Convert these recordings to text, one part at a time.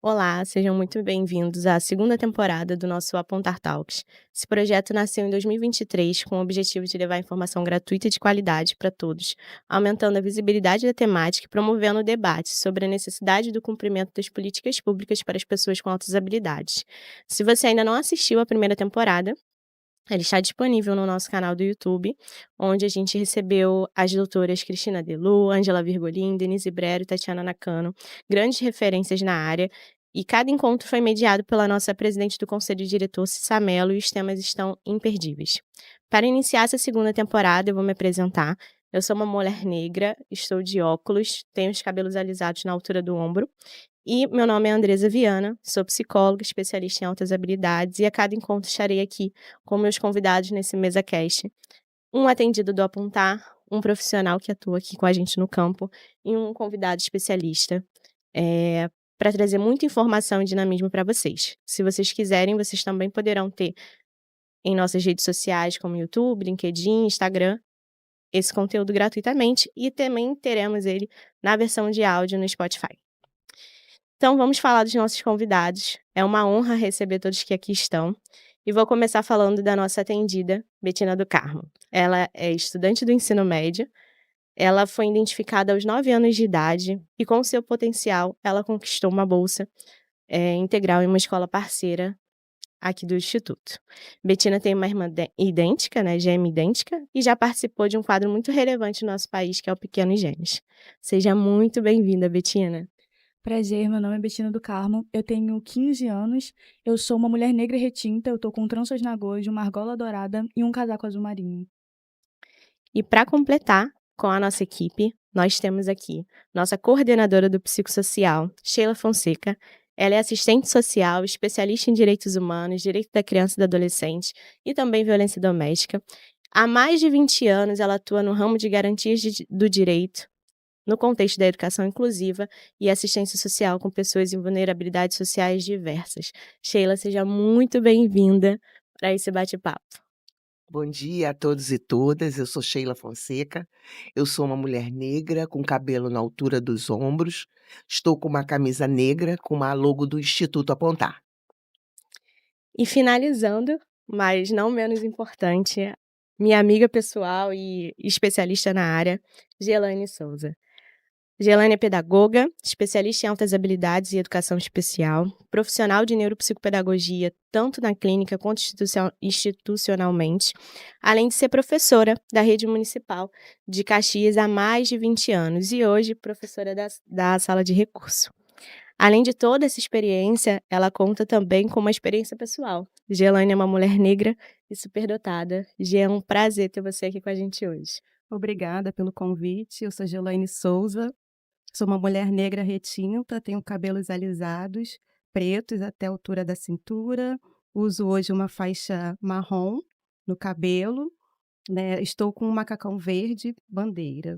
Olá, sejam muito bem-vindos à segunda temporada do nosso Apontar Talks. Esse projeto nasceu em 2023 com o objetivo de levar informação gratuita e de qualidade para todos, aumentando a visibilidade da temática e promovendo o debate sobre a necessidade do cumprimento das políticas públicas para as pessoas com altas habilidades. Se você ainda não assistiu à primeira temporada, ele está disponível no nosso canal do YouTube, onde a gente recebeu as doutoras Cristina Delu, Ângela Virgolin, Denise Brero e Tatiana Nakano, grandes referências na área, e cada encontro foi mediado pela nossa presidente do Conselho Diretor, Cissa Mello, e os temas estão imperdíveis. Para iniciar essa segunda temporada, eu vou me apresentar. Eu sou uma mulher negra, estou de óculos, tenho os cabelos alisados na altura do ombro, e meu nome é Andresa Viana, sou psicóloga, especialista em altas habilidades, e a cada encontro estarei aqui com meus convidados nesse MesaCast. Um atendido do Apontar, um profissional que atua aqui com a gente no campo e um convidado especialista, para trazer muita informação e dinamismo para vocês. Se vocês quiserem, vocês também poderão ter em nossas redes sociais como YouTube, LinkedIn, Instagram, esse conteúdo gratuitamente, e também teremos ele na versão de áudio no Spotify. Então vamos falar dos nossos convidados. É uma honra receber todos que aqui estão. E vou começar falando da nossa atendida, Betina do Carmo. Ela é estudante do ensino médio. Ela foi identificada aos 9 anos de idade e, com seu potencial, ela conquistou uma bolsa integral em uma escola parceira aqui do Instituto. Betina tem uma irmã idêntica, né, gêmea idêntica, e já participou de um quadro muito relevante no nosso país, que é o Pequenos Gênios. Seja muito bem-vinda, Betina. Prazer, meu nome é Betina do Carmo, eu tenho 15 anos, eu sou uma mulher negra retinta, eu tô com tranças na goja, uma argola dourada e um casaco azul marinho. E para completar com a nossa equipe, nós temos aqui nossa coordenadora do psicossocial, Sheila Fonseca. Ela é assistente social, especialista em direitos humanos, direito da criança e do adolescente e também violência doméstica. Há mais de 20 anos, ela atua no ramo de garantias do direito, no contexto da educação inclusiva e assistência social com pessoas em vulnerabilidades sociais diversas. Sheila, seja muito bem-vinda para esse bate-papo. Bom dia a todos e todas, eu sou Sheila Fonseca, eu sou uma mulher negra com cabelo na altura dos ombros, estou com uma camisa negra com uma logo do Instituto Apontar. E finalizando, mas não menos importante, minha amiga pessoal e especialista na área, Gelane Souza. Gelane é pedagoga, especialista em altas habilidades e educação especial, profissional de neuropsicopedagogia, tanto na clínica quanto institucionalmente, além de ser professora da rede municipal de Caxias há mais de 20 anos e hoje professora da sala de recurso. Além de toda essa experiência, ela conta também com uma experiência pessoal. Gelane é uma mulher negra e superdotada. Gê, é um prazer ter você aqui com a gente hoje. Obrigada pelo convite, eu sou Gelaine Souza, sou uma mulher negra retinta, tenho cabelos alisados, pretos até a altura da cintura, uso hoje uma faixa marrom no cabelo, né? Estou com um macacão verde, bandeira.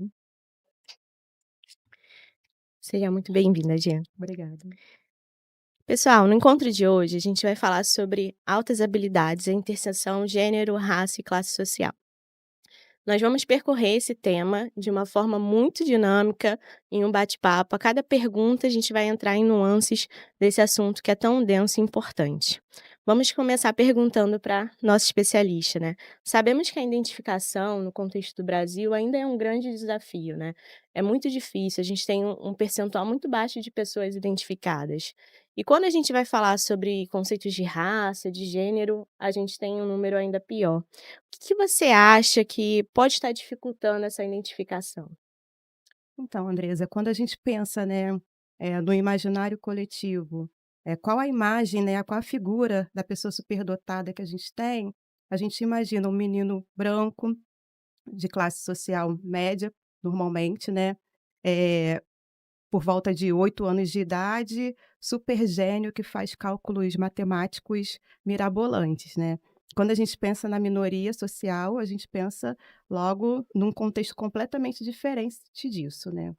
Seja muito bem-vinda, Gê. Obrigada. Pessoal, no encontro de hoje, a gente vai falar sobre altas habilidades, a interseção gênero, raça e classe social. Nós vamos percorrer esse tema de uma forma muito dinâmica, em um bate-papo. A cada pergunta, a gente vai entrar em nuances desse assunto que é tão denso e importante. Vamos começar perguntando para nossa especialista, né? Sabemos que a identificação no contexto do Brasil ainda é um grande desafio, né? É muito difícil, a gente tem um percentual muito baixo de pessoas identificadas. E quando a gente vai falar sobre conceitos de raça, de gênero, a gente tem um número ainda pior. O que você acha que pode estar dificultando essa identificação? Então, Andresa, quando a gente pensa, né, no imaginário coletivo, qual a imagem, né, qual a figura da pessoa superdotada que a gente imagina um menino branco, de classe social média, normalmente, né, eh, por volta de 8 anos de idade, super gênio que faz cálculos matemáticos mirabolantes, né. Quando a gente pensa na minoria social, a gente pensa logo num contexto completamente diferente disso, né.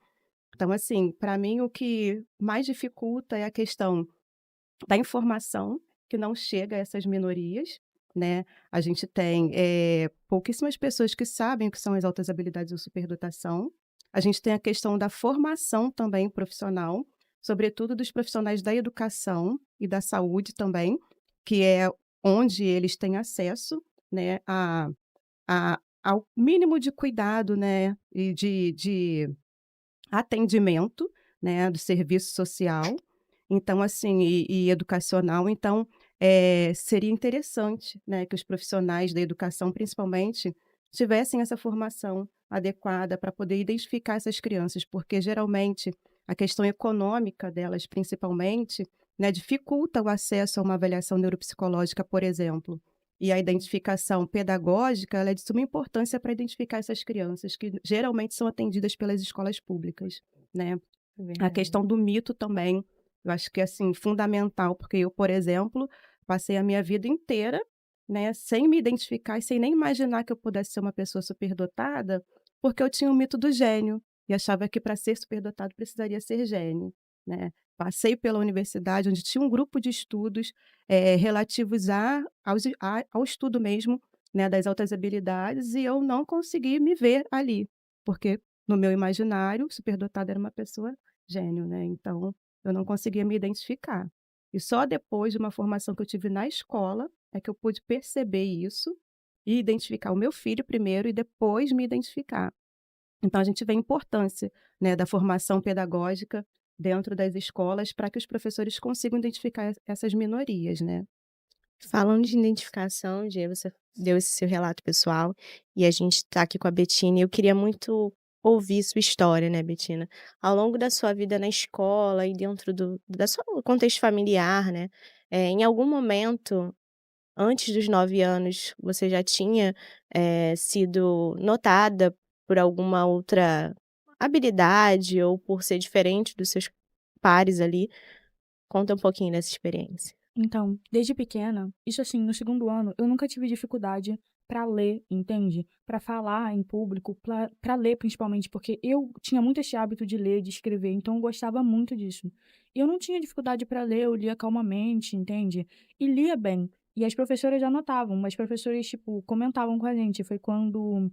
Então, assim, para mim o que mais dificulta é a questão da informação que não chega a essas minorias, né. A gente tem, pouquíssimas pessoas que sabem o que são as altas habilidades ou superdotação. A gente tem a questão da formação também profissional sobretudo dos profissionais da educação e da saúde também, que é onde eles têm acesso, né, ao mínimo de cuidado, né, e de atendimento, né, do serviço social, então assim, e educacional, então, seria interessante, né, que os profissionais da educação, principalmente, tivessem essa formação adequada para poder identificar essas crianças, porque geralmente a questão econômica delas, principalmente, né, dificulta o acesso a uma avaliação neuropsicológica, por exemplo. E a identificação pedagógica, ela é de suma importância para identificar essas crianças, que geralmente são atendidas pelas escolas públicas, né. É A verdade. questão do mito também, eu acho que é, assim, fundamental, porque eu, por exemplo, passei a minha vida inteira, né, sem me identificar e sem nem imaginar que eu pudesse ser uma pessoa superdotada, porque eu tinha o mito do gênio, e achava que para ser superdotado precisaria ser gênio, né. Passei pela universidade onde tinha um grupo de estudos, relativos ao estudo mesmo, né, das altas habilidades, e eu não consegui me ver ali, porque no meu imaginário, superdotado era uma pessoa gênio, né, então eu não conseguia me identificar. E só depois de uma formação que eu tive na escola, é que eu pude perceber isso e identificar o meu filho primeiro e depois me identificar. Então a gente vê a importância, né, da formação pedagógica dentro das escolas para que os professores consigam identificar essas minorias, né. Falando de identificação, Gia, você deu esse seu relato pessoal e a gente está aqui com a Betina e eu queria muito ouvir sua história, né, Betina? Ao longo da sua vida na escola e dentro da sua contexto familiar, né, em algum momento, antes dos 9 anos, você já tinha, sido notada por alguma outra habilidade ou por ser diferente dos seus pares ali? Conta um pouquinho dessa experiência. Então, desde pequena, isso assim, no segundo ano, eu nunca tive dificuldade pra ler, entende? Pra falar em público, pra ler principalmente, porque eu tinha muito esse hábito de ler, de escrever, então eu gostava muito disso. E eu não tinha dificuldade pra ler, eu lia calmamente, entende? E lia bem. E as professoras já notavam, mas professores, tipo, comentavam com a gente. Foi quando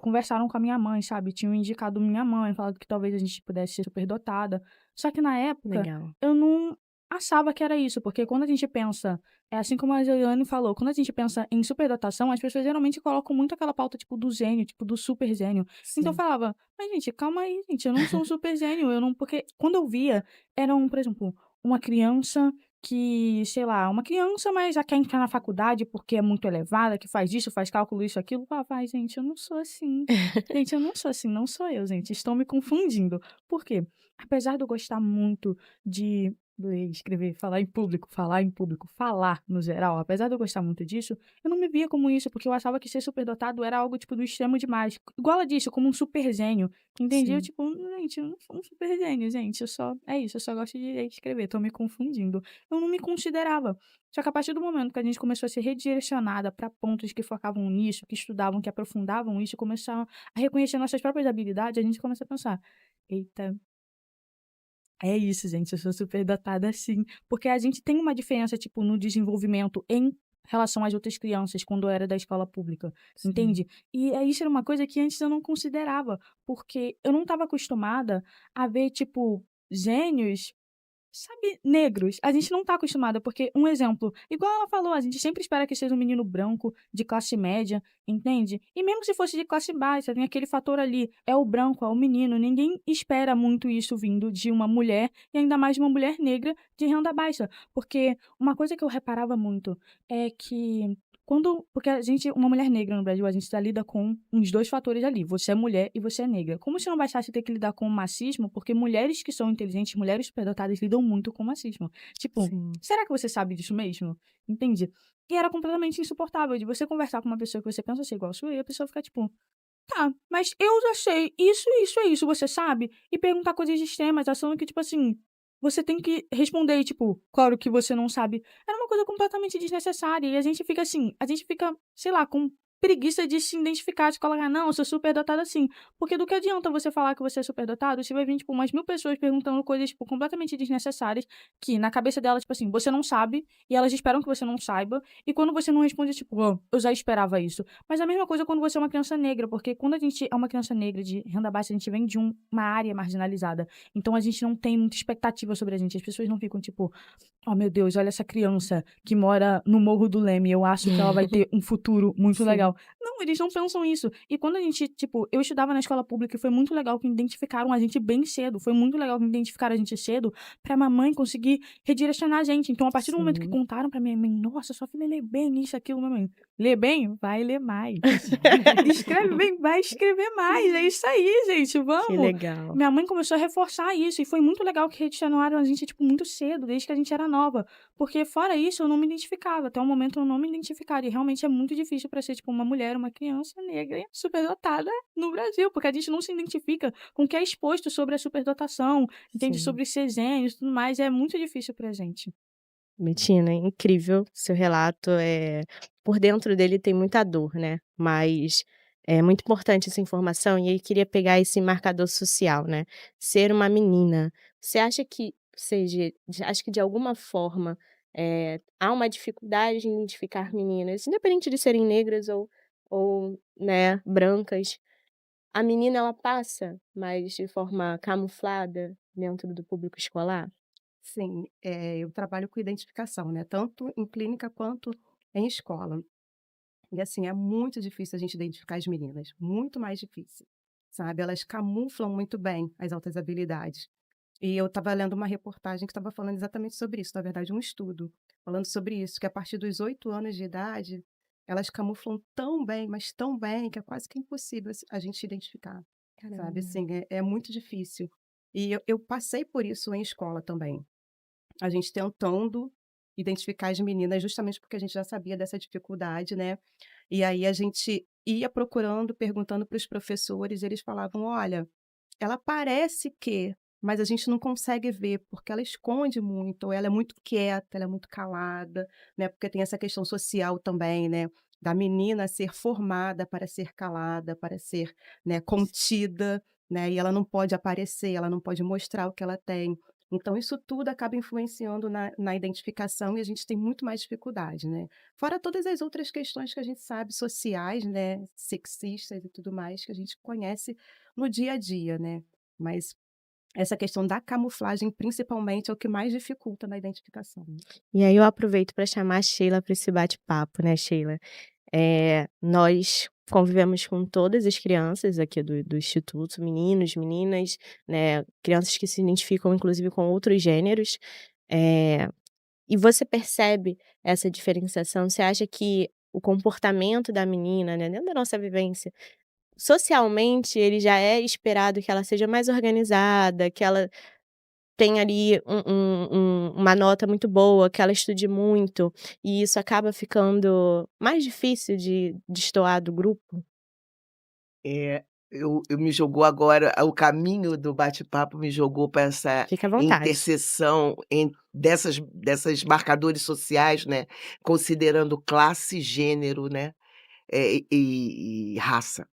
conversaram com a minha mãe, sabe? Tinham indicado minha mãe, falado que talvez a gente pudesse ser superdotada. Só que na época, Legal. eu não achava que era isso, porque quando a gente pensa, é assim como a Eliane falou, quando a gente pensa em superdotação, as pessoas geralmente colocam muito aquela pauta, tipo, do gênio, tipo, do super gênio. Então eu Sim. falava: "Mas gente, calma aí, gente, eu não sou um super gênio, eu não", porque quando eu via, era por exemplo, uma criança que, sei lá, uma criança, mas já quer entrar na faculdade porque é muito elevada, que faz isso, faz cálculo, isso, aquilo. Eu falava: "Ai gente, eu não sou assim. Gente, eu não sou assim, não sou eu, gente, estão me confundindo". Por quê? Apesar de eu gostar muito de ler, escrever, falar em público, falar no geral, apesar de eu gostar muito disso, eu não me via como isso, porque eu achava que ser superdotado era algo, tipo, do extremo demais. Igual ela disse, como um super gênio, entende? Eu, Sim. tipo, gente, eu não sou um super gênio, gente, eu só é isso, eu só gosto de ler e escrever, tô me confundindo. Eu não me considerava. Só que a partir do momento que a gente começou a ser redirecionada para pontos que focavam nisso, que estudavam, que aprofundavam isso, começaram a reconhecer nossas próprias habilidades, a gente começa a pensar: "Eita, é isso, gente, eu sou superdotada sim". Porque a gente tem uma diferença, tipo, no desenvolvimento em relação às outras crianças, quando eu era da escola pública, Sim. entende? E isso era uma coisa que antes eu não considerava, porque eu não estava acostumada a ver, tipo, gênios, sabe, negros. A gente não tá acostumada, porque um exemplo, igual ela falou, a gente sempre espera que seja um menino branco, de classe média, entende? E mesmo se fosse de classe baixa, tem aquele fator ali, é o branco, é o menino, ninguém espera muito isso vindo de uma mulher, e ainda mais de uma mulher negra de renda baixa. Porque uma coisa que eu reparava muito é que porque a gente, uma mulher negra no Brasil, a gente já lida com uns 2 fatores ali, você é mulher e você é negra. Como se não bastasse ter que lidar com o machismo, porque mulheres que são inteligentes, mulheres superdotadas lidam muito com o machismo. Tipo, Sim. será que você sabe disso mesmo? Entende? E era completamente insuportável de você conversar com uma pessoa que você pensa ser igual a sua e a pessoa ficar tipo: "Tá, mas eu já sei isso, isso é isso, você sabe?" E perguntar coisas extremas, achando que, tipo assim, você tem que responder e, tipo, claro que você não sabe. Era uma coisa completamente desnecessária e a gente fica assim, a gente fica, sei lá, com preguiça de se identificar, de colocar, não, eu sou superdotada assim. Porque do que adianta você falar que você é superdotado, você vai vir, tipo, umas 1000 pessoas perguntando coisas, tipo, completamente desnecessárias, que na cabeça delas, tipo assim, você não sabe, e elas esperam que você não saiba, e quando você não responde, tipo, "Ah, eu já esperava isso." Mas a mesma coisa quando você é uma criança negra, porque quando a gente é uma criança negra de renda baixa, a gente vem de uma área marginalizada. Então a gente não tem muita expectativa sobre a gente. As pessoas não ficam, tipo, oh, meu Deus, olha essa criança que mora no Morro do Leme, eu acho que ela vai ter um futuro muito Sim. legal. Não, eles não pensam isso. E quando a gente, tipo, eu estudava na escola pública e foi muito legal que identificaram a gente bem cedo. Foi muito legal que identificaram a gente cedo pra mamãe conseguir redirecionar a gente. Então, a partir do momento que Sim. contaram pra minha mãe, nossa, sua filha lê bem isso, aquilo, mamãe. Lê bem? Vai ler mais. Escreve bem? Vai escrever mais. É isso aí, gente, Que vamos. legal. Minha mãe começou a reforçar isso e foi muito legal que redirecionaram a gente, tipo, muito cedo, desde que a gente era nova. Porque fora isso, eu não me identificava. Até o momento eu não me identificava. E realmente é muito difícil pra ser, tipo, uma mulher, uma criança negra e superdotada no Brasil. Porque a gente não se identifica com o que é exposto sobre a superdotação, entende? Sim. Sobre ser gênio e tudo mais. É muito difícil pra gente. Betina, é incrível seu relato, por dentro dele tem muita dor, né, mas é muito importante essa informação e aí queria pegar esse marcador social, né, ser uma menina, você acha que seja acha que de alguma forma, há uma dificuldade em identificar meninas, independente de serem negras ou, né, brancas, a menina ela passa mais de forma camuflada dentro do público escolar? Sim, eu trabalho com identificação, né, tanto em clínica quanto em escola. E assim, é muito difícil a gente identificar as meninas, muito mais difícil, sabe? Elas camuflam muito bem as altas habilidades. E eu estava lendo uma reportagem que estava falando exatamente sobre isso, na verdade, um estudo, falando sobre isso, que a partir dos 8 anos de idade, elas camuflam tão bem, mas tão bem, que é quase que impossível a gente identificar, sabe? Caramba. Assim, é muito difícil. E eu passei por isso em escola também. A gente tentando identificar as meninas, justamente porque a gente já sabia dessa dificuldade, né. E aí a gente ia procurando, perguntando para os professores, eles falavam: "Olha, ela parece que, mas a gente não consegue ver, porque ela esconde muito, ou ela é muito quieta, ela é muito calada", né, porque tem essa questão social também, né, da menina ser formada para ser calada, para ser, né, contida, né, e ela não pode aparecer, ela não pode mostrar o que ela tem. Então isso tudo acaba influenciando na identificação e a gente tem muito mais dificuldade, né. Fora todas as outras questões que a gente sabe sociais, né, sexistas e tudo mais, que a gente conhece no dia a dia, né. Mas essa questão da camuflagem, principalmente, é o que mais dificulta na identificação. E aí eu aproveito para chamar a Sheila para esse bate-papo, né, Sheila. Nós convivemos com todas as crianças aqui do instituto, meninos, meninas, né, crianças que se identificam inclusive com outros gêneros, eh, e você percebe essa diferenciação? Você acha que o comportamento da menina, né, dentro da nossa vivência, socialmente ele já é esperado que ela seja mais organizada, que ela tem ali uma nota muito boa, que ela estude muito, e isso acaba ficando mais difícil de destoar do grupo? Eu me jogou agora o caminho do bate-papo me jogou para essa Fique à vontade. interseção dessas marcadores sociais, né, considerando classe, gênero, né, e raça.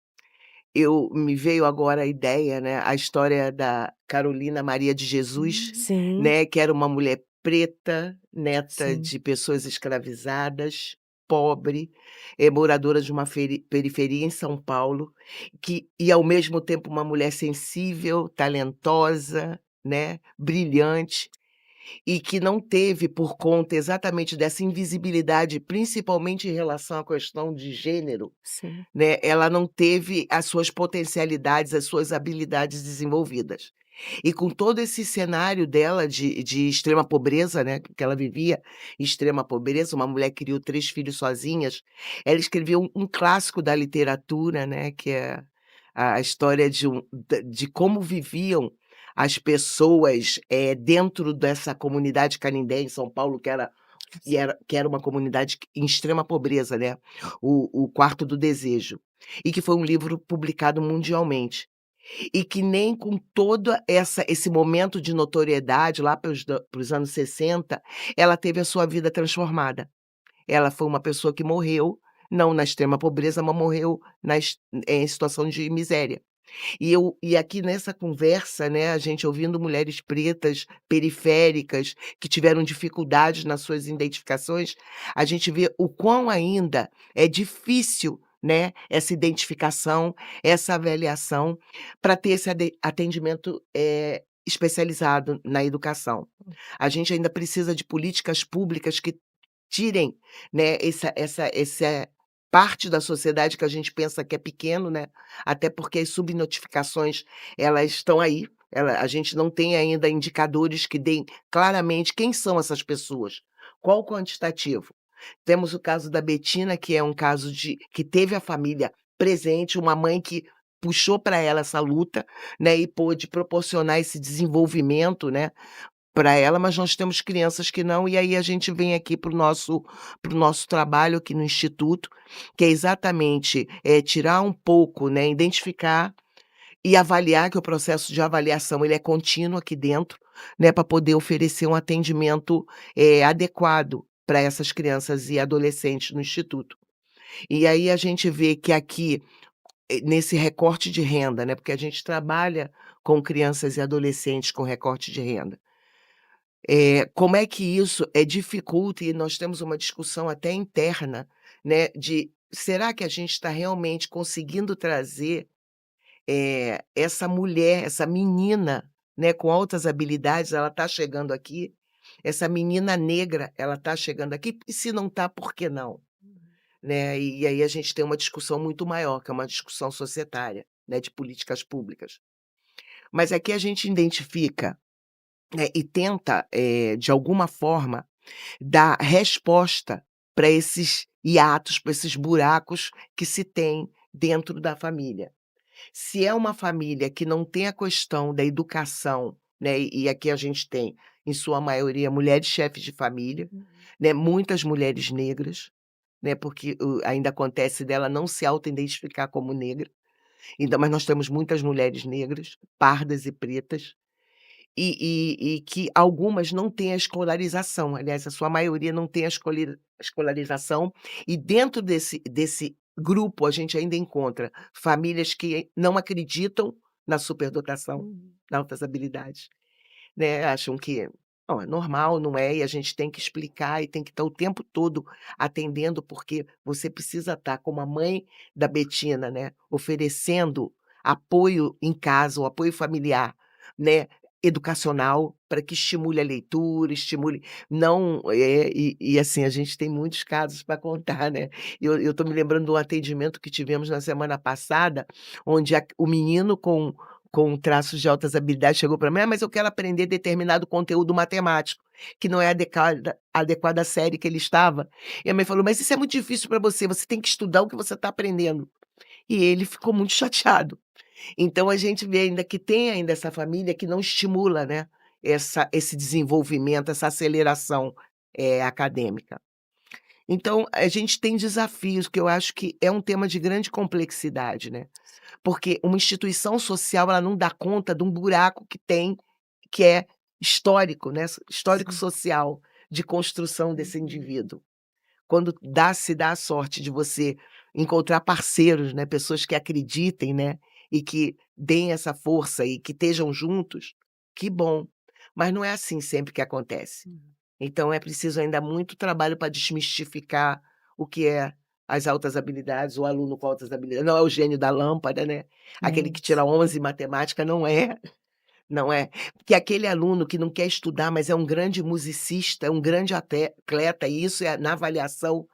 Eu me veio agora a ideia, né, a história da Carolina Maria de Jesus, Sim, né, que era uma mulher preta, neta sim, de pessoas escravizadas, pobre, moradora de uma periferia em São Paulo, e ao mesmo tempo uma mulher sensível, talentosa, né, brilhante, e que não teve por conta exatamente dessa invisibilidade, principalmente em relação à questão de gênero, sim, né, ela não teve as suas potencialidades, as suas habilidades desenvolvidas. E com todo esse cenário dela de extrema pobreza, né, que ela vivia em extrema pobreza, uma mulher que criou 3 filhos sozinhas, ela escreveu um clássico da literatura, né, que é a história de como viviam as pessoas, dentro dessa comunidade Canindé em São Paulo, que era uma comunidade em extrema pobreza, né, o Quarto do Desejo, e que foi um livro publicado mundialmente. E que nem com toda esse momento de notoriedade lá para os anos 60, ela teve a sua vida transformada. Ela foi uma pessoa que morreu, não na extrema pobreza, mas morreu em situação de miséria. E aqui nessa conversa, né, a gente ouvindo mulheres pretas, periféricas, que tiveram dificuldades nas suas identificações, a gente vê o quão ainda é difícil, né, essa identificação, essa avaliação, para ter esse atendimento, especializado na educação. A gente ainda precisa de políticas públicas que tirem, né, essa parte da sociedade que a gente pensa que é pequeno, né, até porque as subnotificações, elas estão aí, a gente não tem ainda indicadores que deem claramente quem são essas pessoas, qual o quantitativo. Temos o caso da Betina, que é um caso que teve a família presente, uma mãe que puxou para ela essa luta, né, e pôde proporcionar esse desenvolvimento, né, para ela, mas nós temos crianças que não, e aí a gente vem aqui para o nosso trabalho aqui no instituto, que é exatamente, tirar um pouco, né, identificar e avaliar, que o processo de avaliação ele é contínuo aqui dentro, né, para poder oferecer um atendimento, adequado para essas crianças e adolescentes no instituto. E aí a gente vê que aqui, nesse recorte de renda, né, porque a gente trabalha com crianças e adolescentes com recorte de renda. Como é que isso, dificulta, e nós temos uma discussão até interna, né, de será que a gente está realmente conseguindo trazer, essa mulher, essa menina, né, com altas habilidades, ela está chegando aqui, essa menina negra, ela está chegando aqui, e se não está, por que não? Né, e aí a gente tem uma discussão muito maior, que é uma discussão societária, né, de políticas públicas. Mas aqui a gente identifica, e tenta, de alguma forma, dar resposta para esses hiatos, para esses buracos que se tem dentro da família. Se é uma família que não tem a questão da educação, né, e aqui a gente tem, em sua maioria, mulheres chefes de família, né, muitas mulheres negras, né, porque ainda acontece dela não se autoidentificar como negra, então, mas nós temos muitas mulheres negras, pardas e pretas, e que algumas não têm a escolarização, aliás, a sua maioria não tem a escolarização, e dentro desse grupo a gente ainda encontra famílias que não acreditam na superdotação, nas altas habilidades, né, acham que, não, é normal, não é, e a gente tem que explicar e tem que estar o tempo todo atendendo, porque você precisa estar como a mãe da Betina, né, oferecendo apoio em casa, o apoio familiar, né, educacional, para que estimule a leitura, estimule não, assim, a gente tem muitos casos para contar, né. Eu estou me lembrando de um atendimento que tivemos na semana passada, onde o menino com traços de altas habilidades chegou para mim: "Ah, mas eu quero aprender determinado conteúdo matemático, que não é adequado à série que ele estava". E a mãe falou: "Mas isso é muito difícil para você tem que estudar o que você está aprendendo". E ele ficou muito chateado. Então a gente vê ainda que tem ainda essa família que não estimula, né, esse desenvolvimento, essa aceleração, acadêmica. Então a gente tem desafios que eu acho que é um tema de grande complexidade, né. Porque uma instituição social, ela não dá conta de um buraco que tem, que é histórico, né, histórico Sim. social, de construção desse indivíduo. Quando se dá a sorte de você encontrar parceiros, né, pessoas que acreditem, né, e que deem essa força e que estejam juntos, que bom. Mas não é assim sempre que acontece. Então é preciso ainda muito trabalho para desmistificar o que é as altas habilidades, o aluno com altas habilidades. Não é o gênio da lâmpada, né, aquele que tira 11 em matemática, não é, não é. Porque aquele aluno que não quer estudar, mas é um grande musicista, é um grande atleta, e isso é na avaliação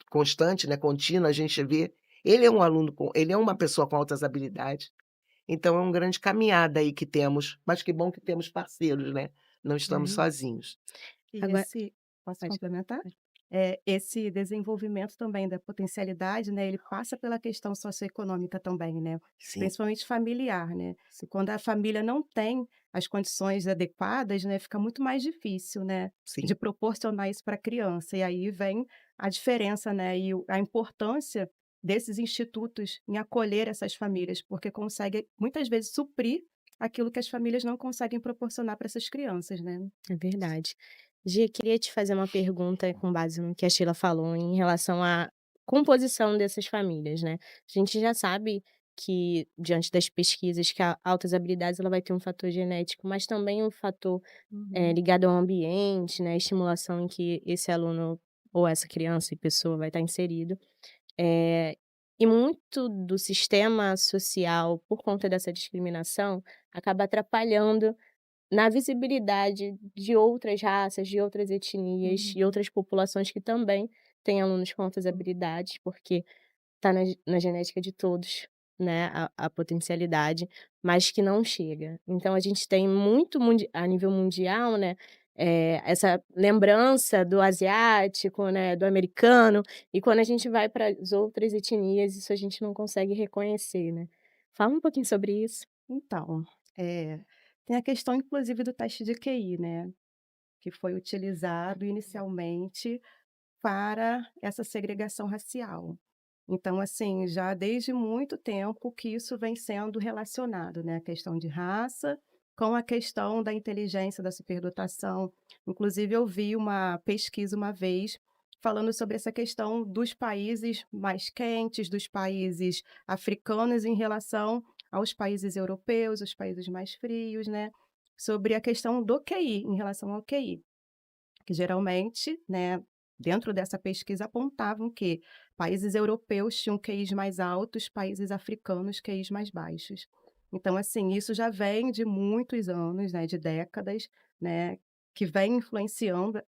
constante, né, contínua, a gente vê, ele é uma pessoa com altas habilidades. Então é uma grande caminhada aí que temos, mas que bom que temos parceiros, né, não estamos Uhum. sozinhos. E Agora posso pode complementar? pode. Esse desenvolvimento também da potencialidade, né, ele passa pela questão socioeconômica também, né, Sim, principalmente familiar, né. E quando a família não tem as condições adequadas, né, fica muito mais difícil, né, sim. de proporcionar isso para a criança. E aí vem a diferença, né, e a importância desses institutos em acolher essas famílias, porque consegue muitas vezes suprir aquilo que as famílias não conseguem proporcionar para essas crianças, né. É verdade. Gia, queria te fazer uma pergunta com base no que a Sheila falou em relação a composição dessas famílias, né. A gente já sabe que, diante das pesquisas, que a altas habilidades ela vai ter um fator genético, mas também um fator, Uhum, ligado ao ambiente, né, estimulação em que esse aluno ou essa criança e pessoa vai estar inserido. Eh, e muito do sistema social, por conta dessa discriminação, acaba atrapalhando na visibilidade de outras raças, de outras etnias e uhum. outras populações que também têm alunos com altas habilidades, porque está na genética de todos, né, a potencialidade, mas que não chega. Então a gente tem muito a nível mundial, né, essa lembrança do asiático, né, do americano, e quando a gente vai para as outras etnias, isso a gente não consegue reconhecer, né. Fala um pouquinho sobre isso. Então, eh, tem a questão inclusive do teste de QI, né, que foi utilizado inicialmente para essa segregação racial. Então, assim, já desde muito tempo que isso vem sendo relacionado, né, a questão de raça com a questão da inteligência, da superdotação. Inclusive, eu vi uma pesquisa uma vez falando sobre essa questão dos países mais quentes, dos países africanos em relação aos países europeus, os países mais frios, né, sobre a questão do QI, em relação ao QI. Que geralmente, né, dentro dessa pesquisa apontavam que países europeus tinham QIs mais altos, países africanos QIs mais baixos. Então, assim, isso já vem de muitos anos, né, de décadas, né, que vem influenciando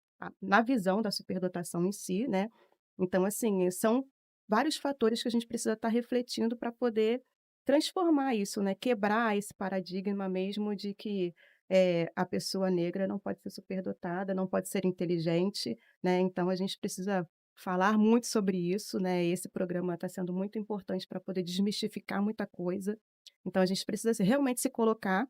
na visão da superdotação em si, né. Então, assim, são vários fatores que a gente precisa estar refletindo para poder transformar isso, né, quebrar esse paradigma mesmo de que a pessoa negra não pode ser superdotada, não pode ser inteligente, né, então a gente precisa falar muito sobre isso, né, esse programa está sendo muito importante para poder desmistificar muita coisa, então a gente precisa realmente se colocar,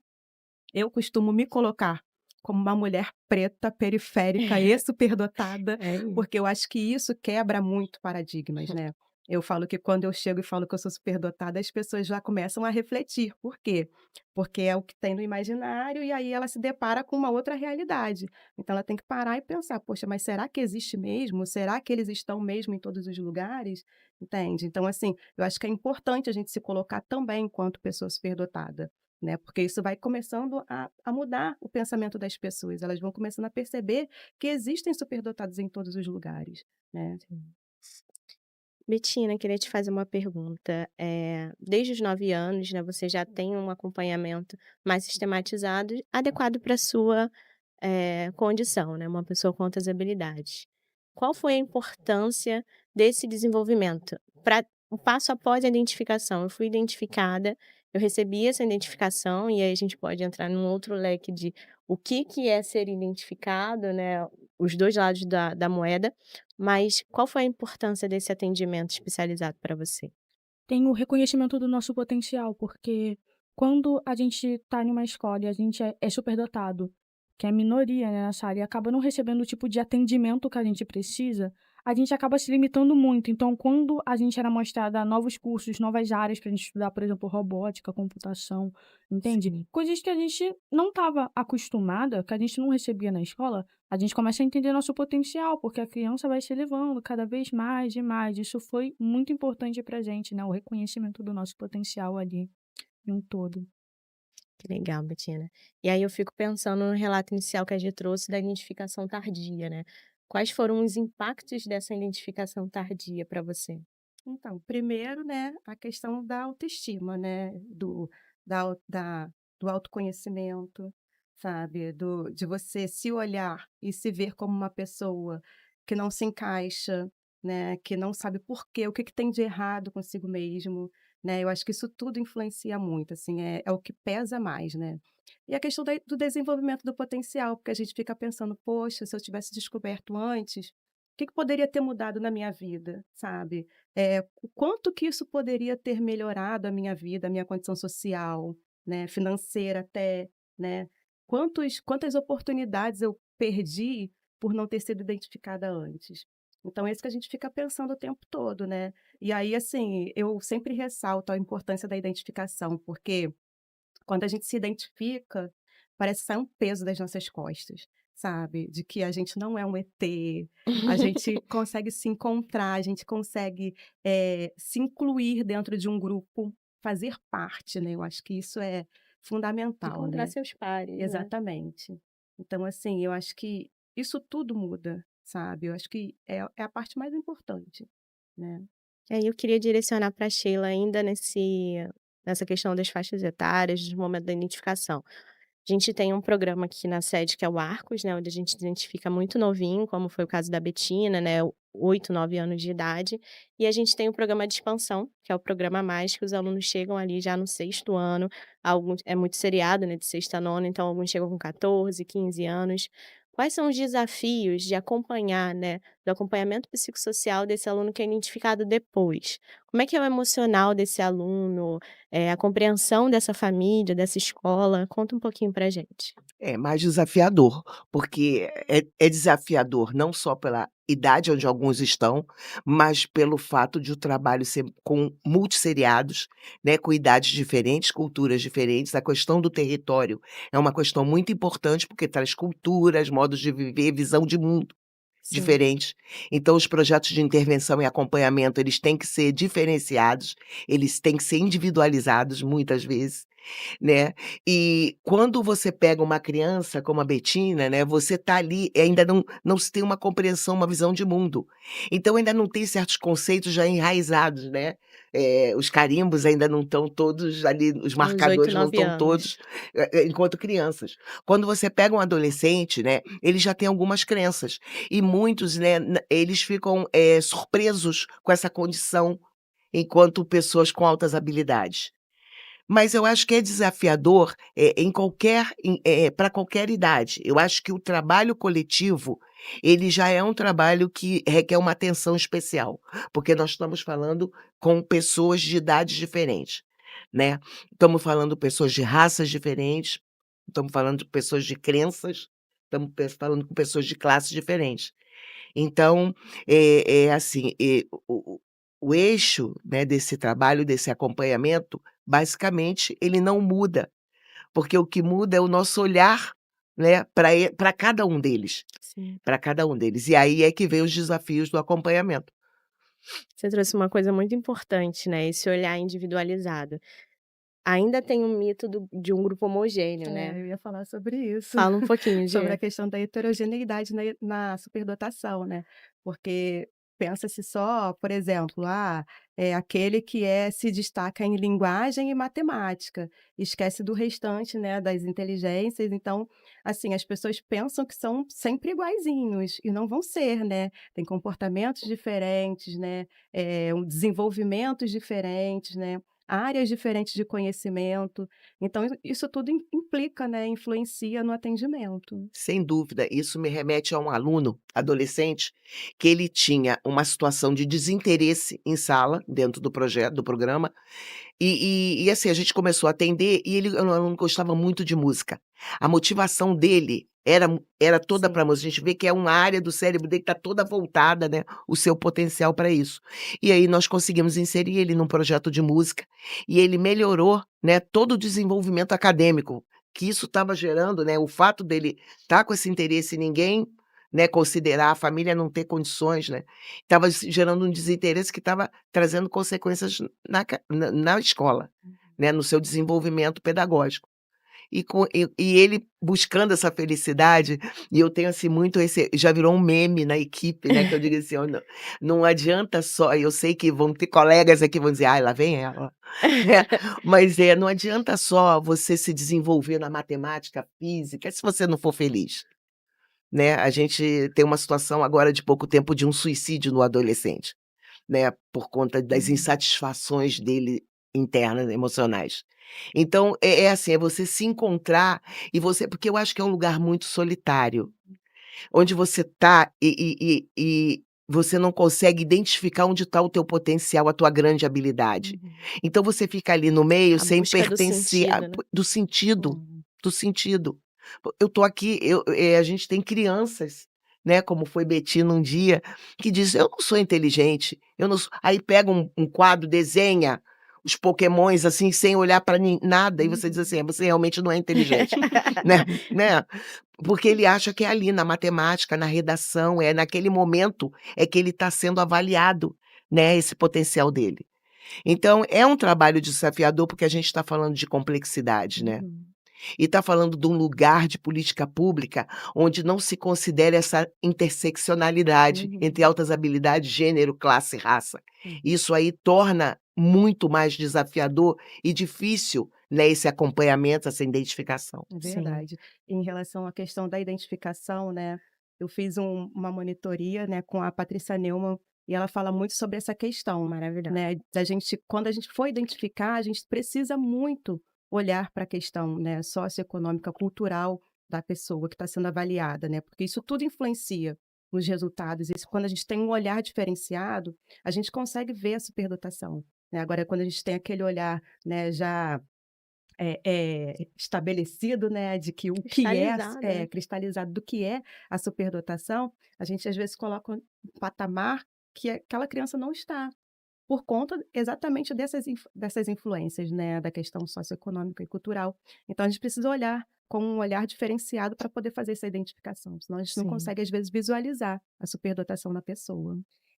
eu costumo me colocar como uma mulher preta, periférica e superdotada, É porque eu acho que isso quebra muito paradigmas, né. Eu falo que quando eu chego e falo que eu sou superdotada, as pessoas já começam a refletir. Por quê? Porque é o que tem no imaginário e aí ela se depara com uma outra realidade. Então ela tem que parar e pensar: "Poxa, mas será que existe mesmo? Será que eles estão mesmo em todos os lugares?", entende? Então, assim, eu acho que é importante a gente se colocar também enquanto pessoa superdotada. Né, porque isso vai começando a mudar o pensamento das pessoas, elas vão começando a perceber que existem superdotados em todos os lugares, né. Betina, queria te fazer uma pergunta. Desde os 9 anos, né, você já tem um acompanhamento mais sistematizado, adequado para sua, condição, né, uma pessoa com altas habilidades. Qual foi a importância desse desenvolvimento? Para o passo após a identificação, eu fui identificada, eu recebi essa identificação, e aí a gente pode entrar num outro leque de o que que é ser identificado, né, os 2 lados da moeda, mas qual foi a importância desse atendimento especializado para você? Tem o reconhecimento do nosso potencial, porque quando a gente está em uma escola e a gente é superdotado, que é minoria, né, nessa área, e acaba não recebendo o tipo de atendimento que a gente acaba se limitando muito. Então, quando a gente era mostrada novos cursos, novas áreas para a gente estudar, por exemplo, robótica, computação, entende? Sim. Coisas que a gente não estava acostumada, que a gente não recebia na escola, a gente começa a entender nosso potencial, porque a criança vai se elevando cada vez mais e mais. Isso foi muito importante pra gente, né, o reconhecimento do nosso potencial ali, em um todo. Que legal, Betina. E aí eu fico pensando no relato inicial que a gente trouxe da identificação tardia, né. Quais foram os impactos dessa identificação tardia para você? Então, primeiro, né, a questão da autoestima, né, do autoconhecimento, sabe, de você se olhar e se ver como uma pessoa que não se encaixa, né, que não sabe por quê, o que que tem de errado consigo mesmo, né, eu acho que isso tudo influencia muito, assim, é o que pesa mais, né. E a questão do desenvolvimento do potencial, porque a gente fica pensando: "Poxa, se eu tivesse descoberto antes, o que que poderia ter mudado na minha vida?", sabe. O quanto que isso poderia ter melhorado a minha vida, a minha condição social, né, financeira até, né. Quantas oportunidades eu perdi por não ter sido identificada antes. Então é isso que a gente fica pensando o tempo todo, né. E aí, assim, eu sempre ressalto a importância da identificação, porque quando a gente se identifica, parece que sai um peso das nossas costas, sabe, de que a gente não é um ET, a gente consegue se encontrar, a gente consegue, se incluir dentro de um grupo, fazer parte, né, eu acho que isso é fundamental, Encontrar né. seus pares, né. Exatamente. Então, assim, eu acho que isso tudo muda, sabe, eu acho que é a parte mais importante, né. E aí eu queria direcionar para Sheila ainda nessa questão das faixas etárias, do momento da identificação. A gente tem um programa aqui na sede que é o Arcos, né, onde a gente identifica muito novinho, como foi o caso da Betina, né, 8, 9 anos de idade. E a gente tem o programa de expansão, que é o programa a mais, que os alunos chegam ali já no sexto ano, alguns é muito seriado, né, de sexta a nona, então alguns chegam com 14, 15 anos. Quais são os desafios de acompanhar, né, do acompanhamento psicossocial desse aluno que é identificado depois? Como é que é o emocional desse aluno, a compreensão dessa família, dessa escola? Conta um pouquinho pra gente. É mais desafiador, porque é desafiador não só pela idade onde alguns estão, mas pelo fato de o trabalho ser com multisseriados, né, com idades diferentes, culturas diferentes. A questão do território é uma questão muito importante, porque traz culturas, modos de viver, visão de mundo Sim. diferentes. Então os projetos de intervenção e acompanhamento, eles têm que ser diferenciados, eles têm que ser individualizados muitas vezes, né. E quando você pega uma criança como a Betina, né, você tá ali e ainda não se tem uma compreensão, uma visão de mundo. Então ainda não tem certos conceitos já enraizados, né. Os carimbos ainda não estão todos ali, os Uns 8, marcadores não 9 estão anos. todos, enquanto crianças. Quando você pega um adolescente, né, ele já tem algumas crenças, e muitos, né, eles ficam, surpresos com essa condição, enquanto pessoas com altas habilidades. Mas eu acho que é desafiador, em qualquer pra qualquer idade. Eu acho que o trabalho coletivo, ele já é um trabalho que requer uma atenção especial, porque nós estamos falando com pessoas de idades diferentes, né. Estamos falando pessoas de raças diferentes, estamos falando de pessoas de crenças, estamos falando com pessoas de classes diferentes. Então, assim, o eixo, né, desse trabalho, desse acompanhamento, basicamente, ele não muda, porque o que muda é o nosso olhar, né, para cada um deles, Sim. para cada um deles. E aí é que vem os desafios do acompanhamento. Você trouxe uma coisa muito importante, né, esse olhar individualizado. Ainda tem um mito de um grupo homogêneo, né. Eu ia falar sobre isso, Fala um pouquinho, sobre a Gê. questão da heterogeneidade na superdotação, né, porque pensa-se só, por exemplo, é aquele que se destaca em linguagem e matemática, esquece do restante, né, das inteligências, então, assim, as pessoas pensam que são sempre iguaizinhos, e não vão ser, né, tem comportamentos diferentes, né, desenvolvimentos diferentes, né, áreas diferentes de conhecimento. Então isso tudo implica, né, influencia no atendimento. Sem dúvida, isso me remete a um aluno, adolescente, que ele tinha uma situação de desinteresse em sala, dentro do projeto do programa. E assim, a gente começou a atender e ele era um aluno que gostava muito de música. A motivação dele era toda Sim. para música. A gente vê que é uma área do cérebro dele que está toda voltada, né, o seu potencial para isso. E aí nós conseguimos inserir ele num projeto de música e ele melhorou, né, todo o desenvolvimento acadêmico, que isso estava gerando, né, o fato dele estar com esse interesse e ninguém, né, considerar, a família não ter condições, né, estava gerando um desinteresse que estava trazendo consequências na escola, né, no seu desenvolvimento pedagógico. E ele buscando essa felicidade, e eu tenho, assim, muito esse já virou um meme na equipe, né, que eu digo assim: "Ó, não adianta só", eu sei que vão ter colegas aqui que vão dizer: "Ai, lá vem ela", né, mas, não adianta só você se desenvolver na matemática, física, se você não for feliz. Né, a gente tem uma situação agora de pouco tempo de um suicídio no adolescente, né, por conta das Uhum. insatisfações dele internas, emocionais. Então é assim, é você se encontrar e você porque eu acho que é um lugar muito solitário, onde você tá e você não consegue identificar onde está o teu potencial, a tua grande habilidade. Uhum. Então você fica ali no meio A sem busca do pertencer sentido, né. do sentido, Uhum. do sentido. Eu tô aqui, a gente tem crianças, né, como foi Betina um dia, que diz: "Eu não sou inteligente, eu não sou", aí pega um quadro, desenha os pokémons, assim, sem olhar para nada, e você diz Uhum. assim: "Você realmente não é inteligente", né, né. Porque ele acha que é ali na matemática, na redação, é naquele momento é que ele está sendo avaliado, né, esse potencial dele. Então é um trabalho desafiador, porque a gente está falando de complexidade, né. Uhum. E está falando de um lugar de política pública onde não se considera essa interseccionalidade entre Uhum. altas habilidades, gênero, classe e raça. Uhum. Isso aí torna muito mais desafiador e difícil, né, esse acompanhamento, essa identificação. É Sim. verdade. Em relação à questão da identificação, né, eu fiz uma monitoria, né, com a Patrícia Neumann, e ela fala muito sobre essa questão, Maravilhoso. né, da gente quando a gente for identificar, a gente precisa muito olhar para a questão, né, socioeconômica, cultural da pessoa que está sendo avaliada, né, porque isso tudo influencia nos resultados. Isso quando a gente tem um olhar diferenciado, a gente consegue ver a superdotação, né. Agora quando a gente tem aquele olhar, né, já estabelecido, né, de que o que é Cristalizado, né. cristalizado do que é a superdotação, a gente às vezes coloca um patamar que aquela criança não está, por conta exatamente dessas influências, né, da questão socioeconômica e cultural. Então a gente precisa olhar com um olhar diferenciado para poder fazer essa identificação, senão a gente não Sim. consegue às vezes visualizar a superdotação na pessoa.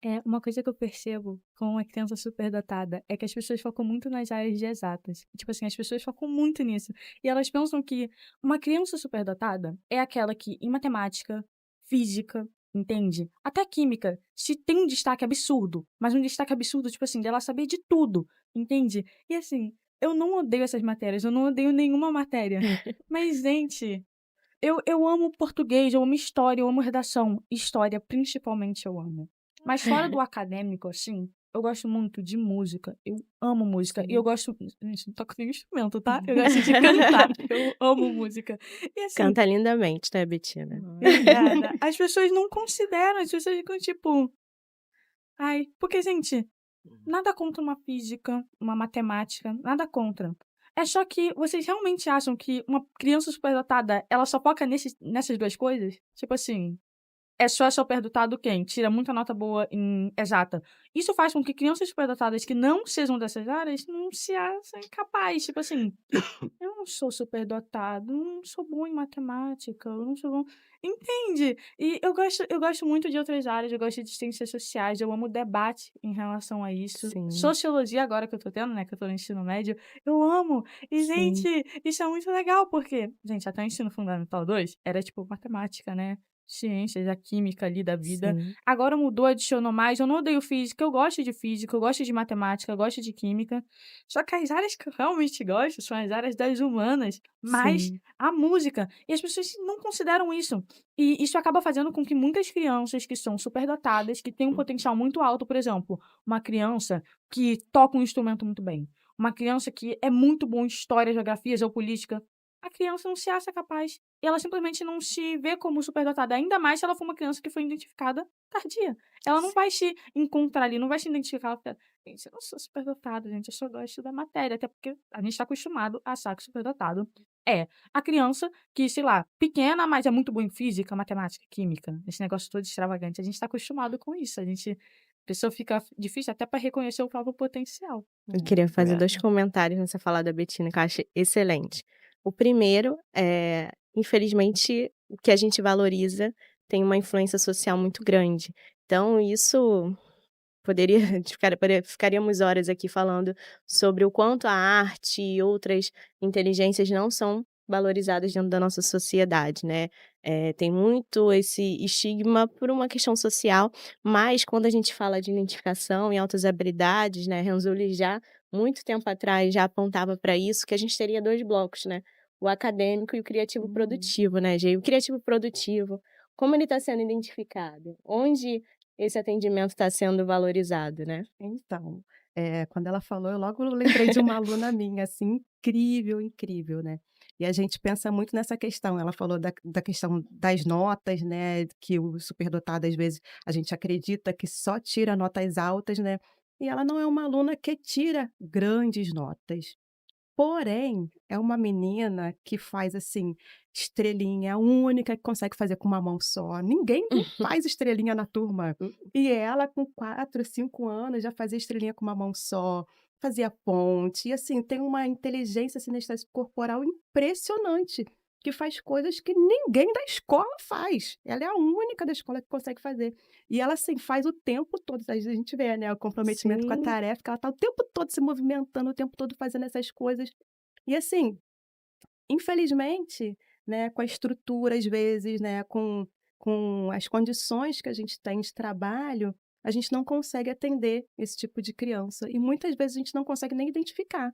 É, uma coisa que eu percebo com uma criança superdotada é que as pessoas focam muito nas áreas de exatas. Tipo assim, as pessoas focam muito nisso. E elas pensam que uma criança superdotada é aquela que, em matemática, física, entende? Até química, se tem um destaque absurdo, mas um destaque absurdo, tipo assim, dela saber de tudo, entende? E assim, eu não odeio essas matérias, eu não odeio nenhuma matéria. Mas, gente, eu amo português, eu amo história, eu amo redação. História, principalmente, eu amo. Mas fora do acadêmico, assim, eu gosto muito de música. Eu amo música. E eu Sim. gosto. Gente, não toco nenhum instrumento, tá? Eu gosto de cantar. Eu amo música. E assim, Canta lindamente, né, Betina? obrigada. As pessoas não consideram, as pessoas ficam tipo. Ai, porque, gente, nada contra uma física, uma matemática, nada contra. É só que vocês realmente acham que uma criança superdotada, ela só foca nessas duas coisas? Tipo assim, é só superdotado quem tira muita nota boa em exata. Isso faz com que crianças superdotadas que não sejam dessas áreas não se achem capazes. Tipo assim, eu não sou superdotado, eu não sou bom em matemática, eu não sou bom. Entende? E eu gosto muito de outras áreas, eu gosto de ciências sociais, eu amo debate em relação a isso. Sim, Sociologia, agora que eu tô tendo, né, que eu tô no ensino médio, eu amo. E, sim. gente, isso é muito legal, porque, gente, até o ensino fundamental 2 era tipo matemática, né? Ciências, a química ali da vida. Sim, Agora mudou, adicionou mais. Eu não odeio física, eu gosto de matemática, eu gosto de química. Só que as áreas que eu realmente gosto são as áreas das humanas, mais sim. a música. E as pessoas não consideram isso. E isso acaba fazendo com que muitas crianças que são superdotadas, que têm um potencial muito alto, por exemplo, uma criança que toca um instrumento muito bem, uma criança que é muito bom em história, geografia, geopolítica, a criança não se acha capaz. E ela simplesmente não se vê como superdotada, ainda mais se ela for uma criança que foi identificada tardia. Ela não vai se encontrar ali, não vai se identificar. Ela fica, gente, eu não sou superdotada, gente, eu só gosto da matéria, até porque a gente está acostumado a achar que superdotado é a criança que, sei lá, pequena, mas é muito boa em física, matemática, química, esse negócio todo extravagante. A gente está acostumado com isso. A pessoa fica difícil até para reconhecer o próprio potencial. Eu queria fazer 2 Verdade. comentários nessa fala da Betina que eu acho excelente. O primeiro é, infelizmente, o que a gente valoriza tem uma influência social muito grande. Então isso poderia ficaríamos horas aqui falando sobre o quanto a arte e outras inteligências não são valorizadas dentro da nossa sociedade, né. Tem muito esse estigma por uma questão social, mas quando a gente fala de identificação e altas habilidades, né, Renzulli já, muito tempo atrás, já apontava para isso, que a gente teria 2 blocos, né, o acadêmico e o criativo Uhum. produtivo, né, Gê. O criativo produtivo, como ele está sendo identificado? Onde esse atendimento está sendo valorizado, né. Então, quando ela falou, eu logo lembrei de uma aluna minha, assim, incrível, incrível, né. E a gente pensa muito nessa questão, ela falou da questão das notas, né, que o superdotado, às vezes, a gente acredita que só tira notas altas, né, e ela não é uma aluna que tira grandes notas. Porém, é uma menina que faz, assim, estrelinha, é a única que consegue fazer com uma mão só. Ninguém faz estrelinha na turma. E ela, com 4, 5 anos, já fazia estrelinha com uma mão só, fazia ponte. E, assim, tem uma inteligência sinestésica corporal impressionante. que faz coisas que ninguém da escola faz. Ela é a única da escola que consegue fazer. E ela, assim, faz o tempo todo. Às vezes a gente vê, né, o comprometimento com a Sim. tarefa, que ela tá o tempo todo se movimentando, o tempo todo fazendo essas coisas. E assim, infelizmente, né, com a estrutura, às vezes, né, com as condições que a gente tem de trabalho, a gente não consegue atender esse tipo de criança. E muitas vezes a gente não consegue nem identificar,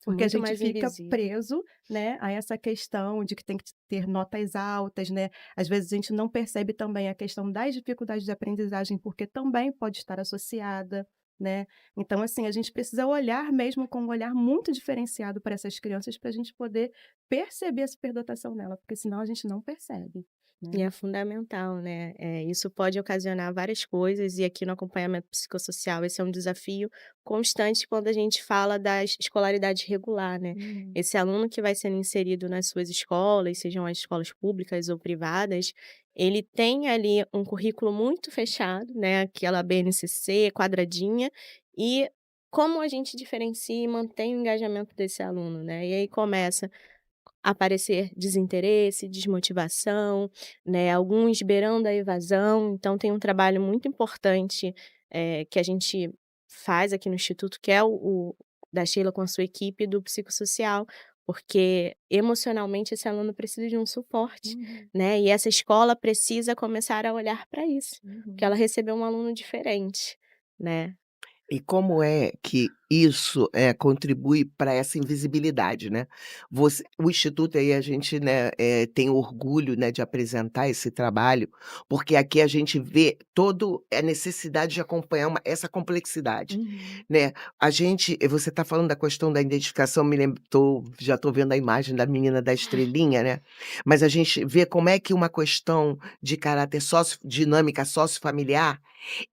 porque a Muito gente mais fica invisível. preso, né, a essa questão de que tem que ter notas altas, né? Às vezes a gente não percebe também a questão das dificuldades de aprendizagem, porque também pode estar associada, né? Então, assim, a gente precisa olhar mesmo com um olhar muito diferenciado para essas crianças, para a gente poder perceber a superdotação nela, porque senão a gente não percebe, E né? é fundamental, né, isso pode ocasionar várias coisas e aqui no acompanhamento psicossocial esse é um desafio constante quando a gente fala da escolaridade regular, né. Uhum. Esse aluno que vai sendo inserido nas suas escolas, sejam as escolas públicas ou privadas, ele tem ali um currículo muito fechado, né, aquela BNCC quadradinha, e como a gente diferencia e mantém o engajamento desse aluno, né. E aí começa aparecer desinteresse, desmotivação, né, alguns beirando a evasão, então tem um trabalho muito importante, que a gente faz aqui no instituto, que é o da Sheila com a sua equipe do psicossocial, porque emocionalmente esse aluno precisa de um suporte, Uhum. né, e essa escola precisa começar a olhar para isso, porque ela Uhum. recebeu um aluno diferente, né. E como é que isso, contribui para essa invisibilidade, né? O instituto aí a gente, né, tem orgulho, né, de apresentar esse trabalho, porque aqui a gente vê todo a necessidade de acompanhar essa complexidade, Uhum. né. Você está falando da questão da identificação, me lembro já estou vendo a imagem da menina da estrelinha, né, mas a gente vê como é que uma questão de caráter dinâmica sociofamiliar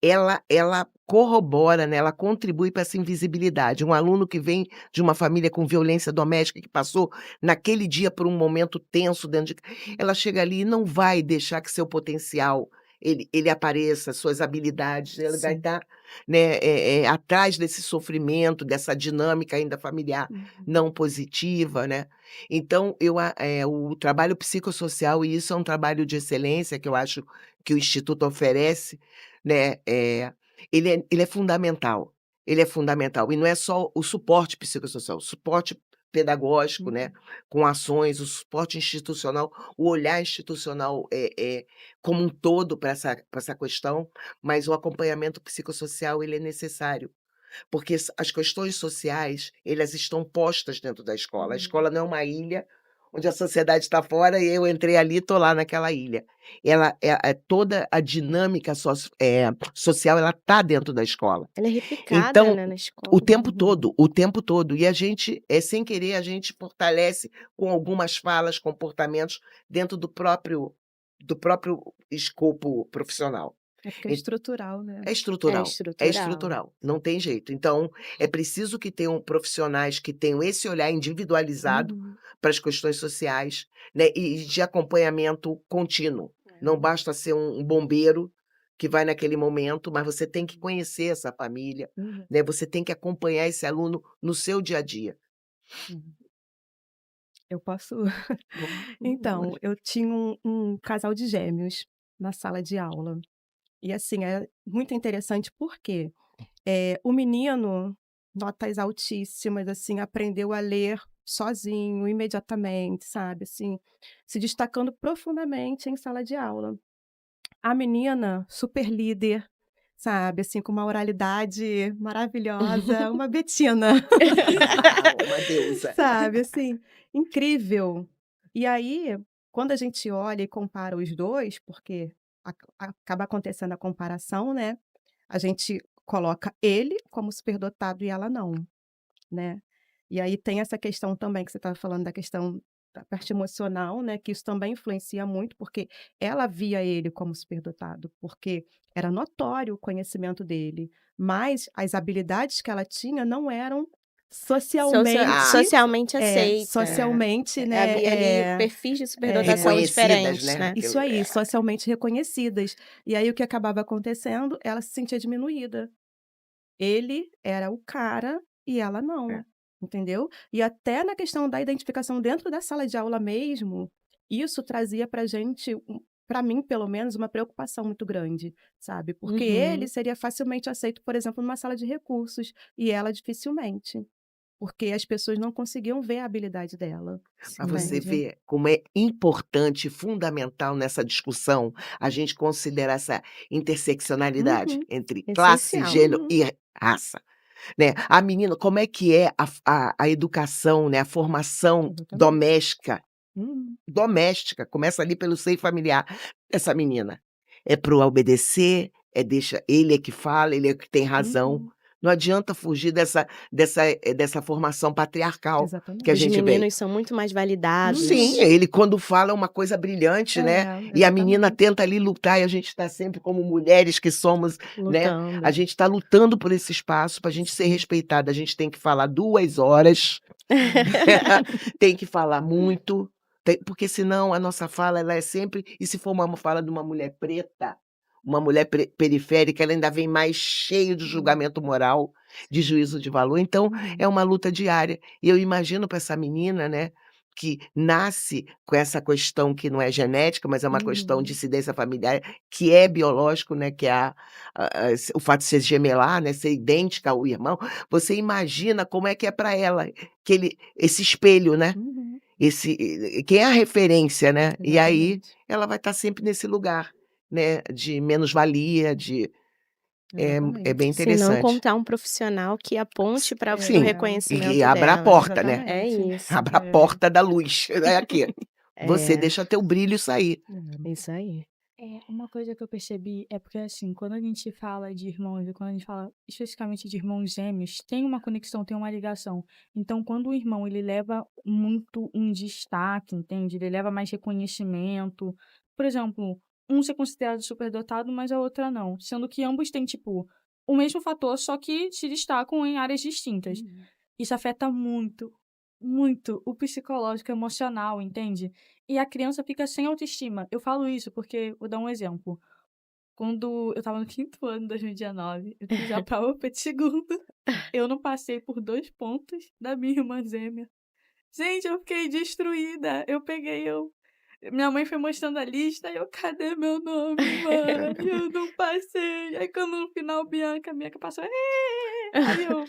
ela corrobora, né, ela contribui para essa invisibilidade. Um aluno que vem de uma família com violência doméstica, que passou naquele dia por um momento tenso dentro de ela chega ali e não vai deixar que seu potencial ele apareça, suas habilidades, ele vai Sim. estar, né, atrás desse sofrimento, dessa dinâmica ainda familiar Uhum. não positiva, né. Então o trabalho psicossocial, e isso é um trabalho de excelência que eu acho que o instituto oferece, né, ele é fundamental, ele é fundamental. E não é só o suporte psicossocial, o suporte pedagógico, né, Uhum. com ações, o suporte institucional, o olhar institucional, como um todo para essa questão, mas o acompanhamento psicossocial ele é necessário, porque as questões sociais, elas estão postas dentro da escola. A Uhum. escola não é uma ilha, onde a sociedade está fora e eu entrei ali, estou lá naquela ilha. Ela toda a dinâmica social, ela está dentro da escola. Ela é replicada, Então, né, na o escola. tempo Uhum. todo, o tempo todo. E a gente, sem querer, a gente fortalece com algumas falas, comportamentos dentro do próprio escopo profissional. É porque é estrutural, né? É É estrutural. estrutural, não tem jeito. Então, é preciso que tenham profissionais que tenham esse olhar individualizado Uhum. para as questões sociais, né, e de acompanhamento contínuo. Não É. basta ser um bombeiro que vai naquele momento, mas você tem que conhecer essa família, Uhum. né, você tem que acompanhar esse aluno no seu dia a dia. Uhum. Eu posso Vamos. então, eu tinha um casal de gêmeos na sala de aula. E assim, é muito interessante porque, o menino, notas altíssimas, assim, aprendeu a ler sozinho, imediatamente, sabe, assim, se destacando profundamente em sala de aula. A menina, super líder, sabe, assim, com uma oralidade maravilhosa, uma betina. Ah, uma deusa. Sabe, assim, incrível. E aí, quando a gente olha e compara os 2, porque acaba acontecendo a comparação, né, a gente coloca ele como superdotado e ela não, né. E aí tem essa questão também que você estava falando da questão da parte emocional, né, que isso também influencia muito, porque ela via ele como superdotado, porque era notório o conhecimento dele, mas as habilidades que ela tinha não eram Ah, socialmente Socialmente aceita. socialmente, né, Havia ali perfis de superdotação reconhecidas, diferentes, né? né. isso aí, socialmente reconhecidas. E aí o que acabava acontecendo, ela se sentia diminuída. Ele era o cara e ela É. não, entendeu? E até na questão da identificação dentro da sala de aula mesmo, isso trazia para gente, para mim pelo menos, uma preocupação muito grande, sabe? Porque ele Uhum. seria facilmente aceito, por exemplo, numa sala de recursos, e ela dificilmente, porque as pessoas não conseguiam ver a habilidade dela, Para você entende? ver como é importante, fundamental nessa discussão, a gente considerar essa interseccionalidade Uhum, entre classe, Essencial. gênero uhum, e raça, né. A menina como é que é a educação, né, a formação exatamente. doméstica. Uhum, Doméstica, começa ali pelo seio familiar dessa menina. É para obedecer, deixa ele é que fala, ele é que tem razão. uhum, Não adianta fugir dessa formação patriarcal que a exatamente. Os gente veio. meninos são muito mais Sim, validados, Uhum, ele quando fala é uma coisa brilhante, né, e a menina exatamente. tenta ali lutar e a gente está sempre como mulheres que somos, né, a lutando. gente está lutando por esse espaço para a gente ser Sim. respeitada, a gente tem que falar 2 horas. Uhum, Tem que falar muito, porque senão a nossa fala ela é sempre e se for uma fala de uma mulher preta, uma mulher periférica, ela ainda vem mais cheio de uhum, julgamento moral, de juízo de valor, então é uhum, uma luta diária. E eu imagino para essa menina, né, que nasce com essa questão que não é genética, mas é uma questão de uhum, incidência familiar, que é biológico, né, que é o fato de ser gemelar, né, ser idêntica ao irmão, você imagina como é que é para ela, esse espelho, né, uhum, quem é a referência, né, e aí exatamente, ela vai estar sempre nesse lugar, né, de menos-valia, é bem exatamente. Se não interessante. contar um profissional que aponte para o Sim, e reconhecimento abra a dela. porta, né, É Exatamente. isso, abra a porta da luz, é aqui, você é, deixa teu brilho sair. isso aí. Uma coisa que eu percebi é porque, assim, quando a gente fala de irmãos e quando a gente fala especificamente de irmãos gêmeos, tem uma conexão, tem uma ligação. Então, quando o irmão ele leva muito um destaque, entende? Ele leva mais reconhecimento. Por exemplo, um ser considerado superdotado, mas a outra não. Sendo que ambos têm, tipo, o mesmo fator, só que se destacam em áreas distintas. Uhum, Isso afeta muito, muito o psicológico e emocional, entende? E a criança fica sem autoestima. Eu falo isso porque, vou dar um exemplo. Quando eu estava no quinto ano, em 2019, eu fiz a prova para segundo. Eu não passei por 2 pontos da minha irmã gêmea. Gente, eu fiquei destruída. Minha mãe foi mostrando a lista, e eu, cadê meu nome, mãe? Eu não passei. Aí quando no final Bianca passou. Aí eu,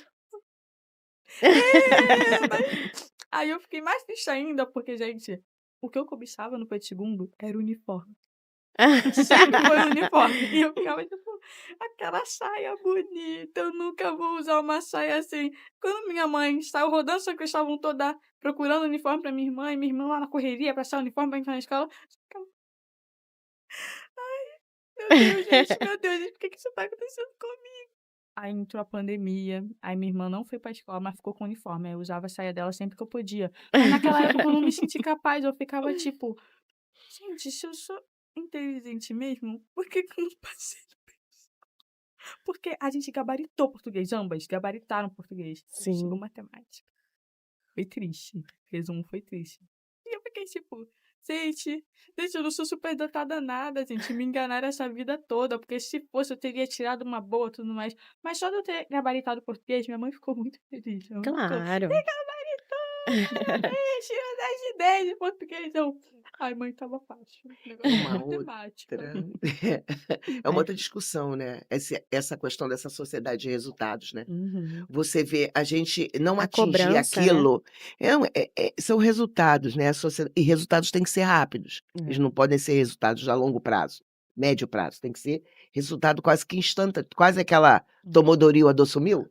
aí eu fiquei mais triste ainda, porque, gente, o que eu cobiçava no Petit Segundo era o uniforme. Sempre foi o uniforme. E eu ficava tipo, aquela saia bonita, eu nunca vou usar uma saia assim. Quando minha mãe saiu rodando, só que estavam toda procurando uniforme pra minha irmã, e minha irmã lá na correria pra achar uniforme pra entrar na escola. Eu ficava, meu Deus, gente, por que isso tá acontecendo comigo? Aí entrou a pandemia, aí minha irmã não foi pra escola, mas ficou com uniforme. Aí eu usava a saia dela sempre que eu podia. Mas naquela época eu não me senti capaz, eu ficava tipo, gente, se eu sou inteligente mesmo, por que que eu não passei? Porque a gente gabaritou português, ambas gabaritaram português. Chegou Sim. matemática. Foi triste. Resumo, foi triste. E eu fiquei tipo, gente, eu não sou superdotada nada, gente. Me enganaram essa vida toda, porque se fosse eu teria tirado uma boa e tudo mais. Mas só de eu ter gabaritado português, minha mãe ficou muito feliz. Ela ficou, Claro. parabéns, tirou 10 de 10 em português. Eu, ai, mãe, tava fácil. O É negócio era uma matemática. outra é uma É. outra discussão, né, essa questão dessa sociedade de resultados, né. Uhum. Você vê, a gente não A atingir cobrança, né. aquilo são resultados, né, e resultados têm que ser rápidos. Eles é. não podem ser resultados a longo prazo, médio prazo, tem que ser resultado quase que instantâneo, quase aquela Tomodori Odossumil,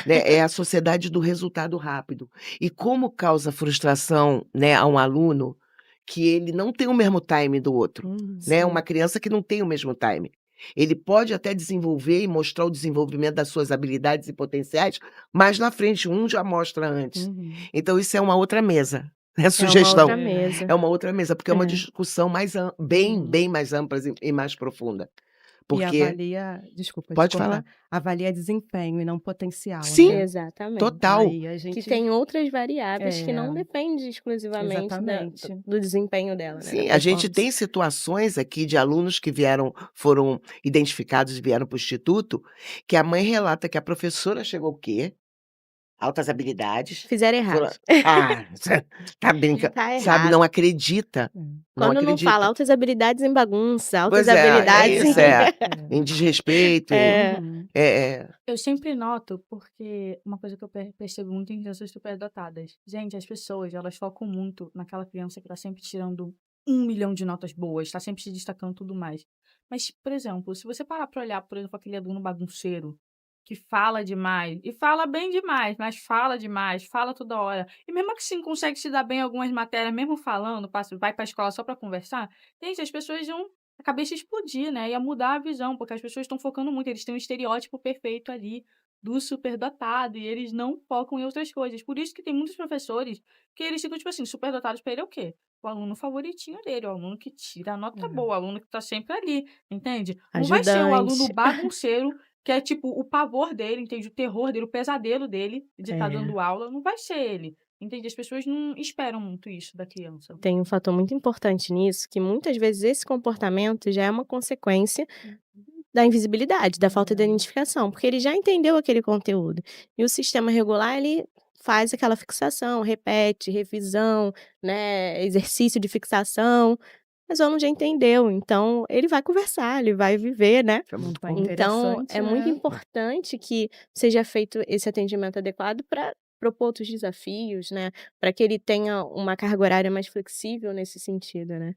né, é a sociedade do resultado rápido. E como causa frustração, né, a um aluno, que ele não tem o mesmo time do outro, né, uma Sim. criança que não tem o mesmo time. Ele pode até desenvolver e mostrar o desenvolvimento das suas habilidades e potenciais, mas na frente, um já mostra antes. Uhum. Então isso é uma outra mesa, né, É uma outra sugestão. É. mesa. É uma outra mesa, porque é uma É. discussão mais bem, Uhum. bem mais ampla e mais profunda. E Porque avalia, desculpa te pode falar. cortar, avalia desempenho e não potencial, Sim, né. Exatamente. total. Aí a Que gente tem outras variáveis que é, não dependem exclusivamente da do exatamente. do desempenho dela, né, da Sim, a gente performance. tem situações aqui de alunos que foram identificados e vieram para o instituto, que a mãe relata que a professora chegou o quê? altas habilidades, Fizeram errado. fula ah, tá brincando, Tá sabe, errado. não acredita, não Quando não fala acredita. altas habilidades em bagunça, altas Pois é habilidades isso, em em desrespeito, É. Uhum. Eu sempre noto, porque uma coisa que eu percebo muito em crianças superdotadas. Gente, as pessoas, elas focam muito naquela criança que tá sempre tirando 1 milhão de notas boas, tá sempre se destacando e tudo mais. Mas, por exemplo, se você parar pra olhar, por exemplo, aquele aluno bagunceiro, que fala demais, e fala bem demais, mas fala demais, fala toda hora, e mesmo assim consegue se dar bem em algumas matérias, mesmo falando, vai pra escola só pra conversar, gente, as pessoas iam a cabeça explodir, né, ia mudar a visão, porque as pessoas estão focando muito, eles têm um estereótipo perfeito ali do superdotado e eles não focam em outras coisas. Por isso que tem muitos professores que eles ficam, tipo assim, superdotados para ele é o quê? O aluno favoritinho dele, o aluno que tira a nota É. boa, o aluno que tá sempre ali, entende? Não vai ser o aluno Ajudante. bagunceiro, que é tipo o pavor dele, entende? O terror dele, o pesadelo dele de estar É. dando aula, não vai ser ele, entende? As pessoas não esperam muito isso da criança. Tem um fator muito importante nisso, que muitas vezes esse comportamento já é uma consequência da invisibilidade, da falta de É. identificação, porque ele já entendeu aquele conteúdo. E o sistema regular, ele faz aquela fixação, repete, revisão, né, exercício de fixação, mas o aluno já entendeu, então ele vai conversar, ele vai viver, né. Isso é Não muito tá bom. Então interessante, é muito né? importante que seja feito esse atendimento adequado para propor outros desafios, né, para que ele tenha uma carga horária mais flexível nesse sentido, né.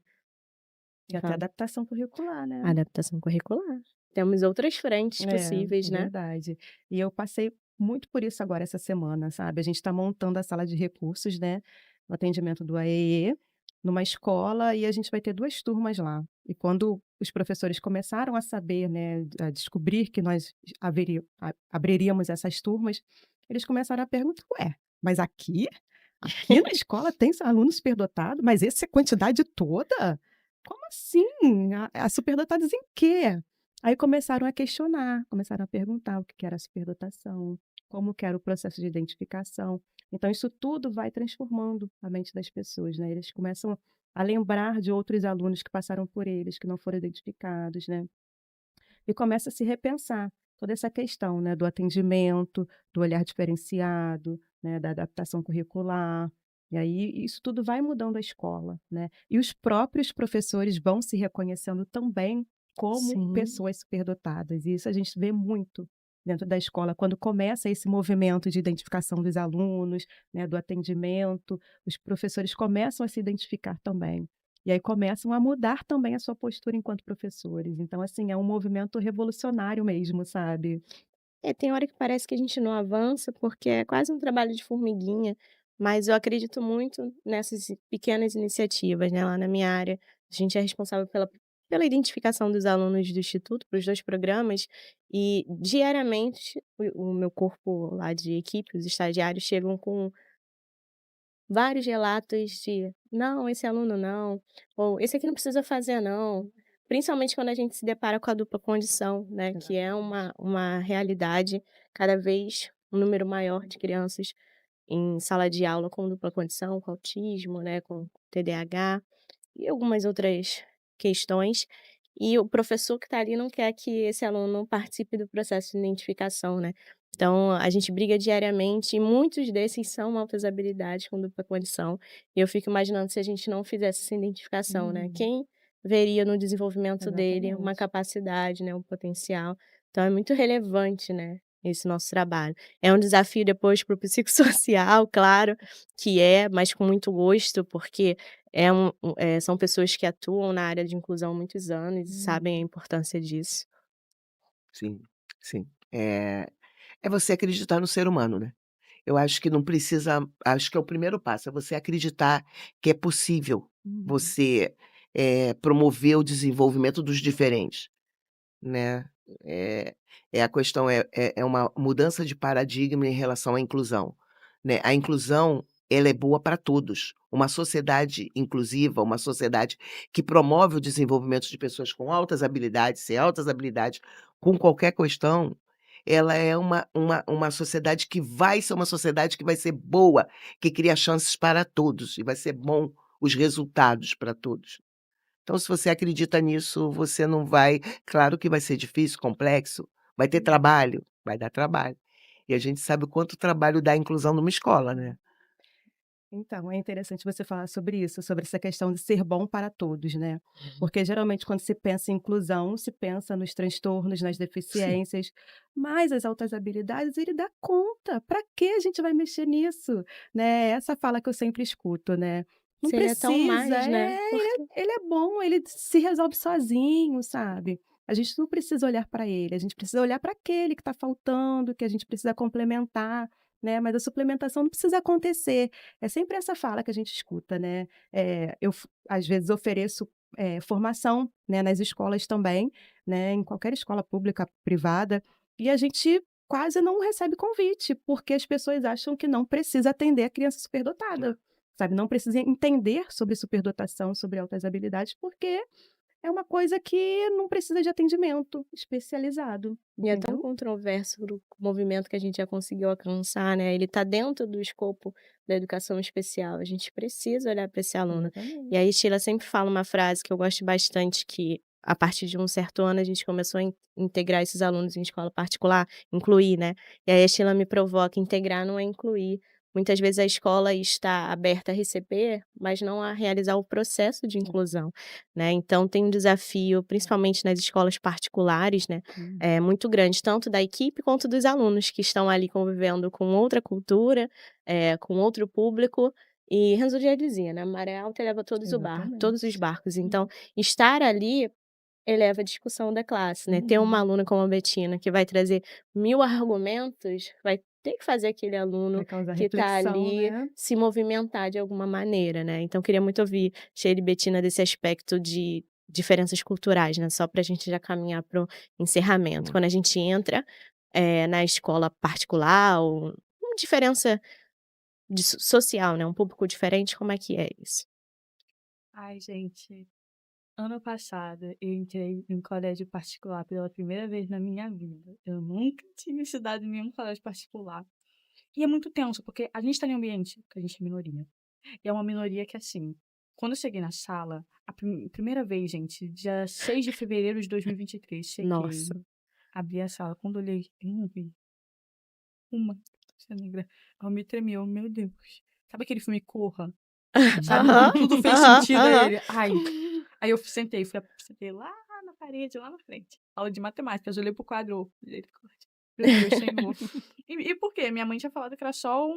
E até adaptação curricular, né? Adaptação curricular. Temos outras frentes É, possíveis, é né. verdade. E eu passei muito por isso agora essa semana, sabe? A gente está montando a sala de recursos, né, no atendimento do AEE, numa escola, e a gente vai ter 2 turmas lá. E quando os professores começaram a saber, né, a descobrir que nós abriríamos essas turmas, eles começaram a perguntar: "Ué, mas aqui na escola tem aluno superdotado? Mas essa quantidade toda? Como assim? Superdotados em quê?" Aí começaram a questionar, começaram a perguntar o que era superdotação, como que era o processo de identificação. Então isso tudo vai transformando a mente das pessoas, né, eles começam a lembrar de outros alunos que passaram por eles, que não foram identificados, né. E começa a se repensar toda essa questão, né, do atendimento, do olhar diferenciado, né, da adaptação curricular. E aí isso tudo vai mudando a escola, né. E os próprios professores vão se reconhecendo também como Sim. pessoas superdotadas, e isso a gente vê muito dentro da escola, quando começa esse movimento de identificação dos alunos, né, do atendimento, os professores começam a se identificar também. E aí começam a mudar também a sua postura enquanto professores. Então, assim, é um movimento revolucionário mesmo, sabe? É, tem hora que parece que a gente não avança, porque é quase um trabalho de formiguinha, mas eu acredito muito nessas pequenas iniciativas, né, lá na minha área. A gente é responsável pela identificação dos alunos do instituto para os 2 programas, e diariamente o meu corpo lá de equipe, os estagiários chegam com vários relatos de: "Não, esse aluno não", ou "Esse aqui não precisa fazer não", principalmente quando a gente se depara com a dupla condição, né, que é Exatamente. uma realidade, cada vez um número maior de crianças em sala de aula com dupla condição, com autismo, né, com TDAH e algumas outras questões, e o professor que está ali não quer que esse aluno participe do processo de identificação, né. Então a gente briga diariamente e muitos desses são altas habilidades com dupla condição, e eu fico imaginando se a gente não fizesse essa identificação, né, Uhum. quem veria no desenvolvimento dele uma Exatamente. capacidade, né, um potencial. Então é muito relevante, né, esse nosso trabalho. É um desafio depois para o psicossocial, claro que é, mas com muito gosto, porque são pessoas que atuam na área de inclusão há muitos anos e sabem a Uhum. importância disso. Sim, sim. É você acreditar no ser humano, né. Eu acho que não precisa acho que é o primeiro passo, é você acreditar que é possível Uhum. você, promover o desenvolvimento dos diferentes, né. Eh, a questão é uma mudança de paradigma em relação à inclusão, né. A inclusão, ela é boa para todos. Uma sociedade inclusiva, uma sociedade que promove o desenvolvimento de pessoas com altas habilidades, sem altas habilidades, com qualquer questão, ela é uma sociedade que vai ser uma sociedade que vai ser boa, que cria chances para todos e vai ser bom os resultados para todos. Então, se você acredita nisso, você não vai claro que vai ser difícil, complexo, vai ter trabalho, vai dar trabalho. E a gente sabe o quanto o trabalho dá a inclusão numa escola, né. Então, é interessante você falar sobre isso, sobre essa questão de ser bom para todos, né. Porque geralmente quando se pensa em inclusão, se pensa nos transtornos, nas Sim. deficiências, mas as altas habilidades ele dá conta, para que a gente vai mexer nisso? Né, essa fala que eu sempre escuto, né. Não Seria tão precisa, mais, né, porque ele é bom, ele se resolve sozinho, sabe. A gente não precisa olhar para ele, a gente precisa olhar para aquele que está faltando, que a gente precisa complementar, né, mas a suplementação não precisa acontecer. É sempre essa fala que a gente escuta, né. Eu às vezes ofereço, formação, né, nas escolas também, né, em qualquer escola pública, privada, e a gente quase não recebe convite, porque as pessoas acham que não precisa atender a criança superdotada, sabe, não precisa entender sobre superdotação, sobre altas habilidades, porque é uma coisa que não precisa de atendimento especializado, e é tão entendeu? controverso o movimento que a gente já conseguiu alcançar, né, ele está dentro do escopo da educação especial, a gente precisa olhar para esse aluno. E Exatamente. aí Sheila sempre fala uma frase que eu gosto bastante, que a partir de um certo ano a gente começou a integrar esses alunos em escola particular, incluir, né, e aí a Sheila me provoca, integrar não é incluir. Muitas vezes a escola está aberta a receber, mas não a realizar o processo de inclusão, né, então tem um desafio, principalmente nas escolas particulares, né, Hum. é muito grande, tanto da equipe quanto dos alunos que estão ali convivendo com outra cultura, com outro público, e Renzo já dizia, né, "maré alta eleva todos os Exatamente. barcos", então estar ali eleva a discussão da classe, né, ter uma Uhum. aluna como a Betina que vai trazer 1000 argumentos, vai ter que fazer aquele aluno Vai causar que está reflexão, ali né. se movimentar de alguma maneira, né, então queria muito ouvir Sheila e Betina desse aspecto de diferenças culturais, né, só para a gente já caminhar para o encerramento. Hum. Quando a gente entra, na escola particular ou uma diferença de social, né, um público diferente, como é que é isso? Ai, gente, ano passado eu entrei em colégio particular pela primeira vez na minha vida. Eu nunca tinha estudado em nenhum colégio particular. E é muito tenso, porque a gente tá em um ambiente que a gente é minoria. E é uma minoria que, assim, quando eu cheguei na sala, a primeira vez, gente, dia 6 de fevereiro de 2023, cheguei, Nossa. abri a sala. Quando eu olhei, eu não vi uma pessoa negra. Eu me tremi, eu, meu Deus. Sabe aquele filme Corra? Sabe, Aham, tudo fez aham, sentido a aham. ele. Ai, aí eu sentei, sentei lá na parede, lá na frente. Aula de matemática, eu olhei pro quadro, misericórdia. Meu Deus, Senhor. E por quê? Minha mãe tinha falado que era só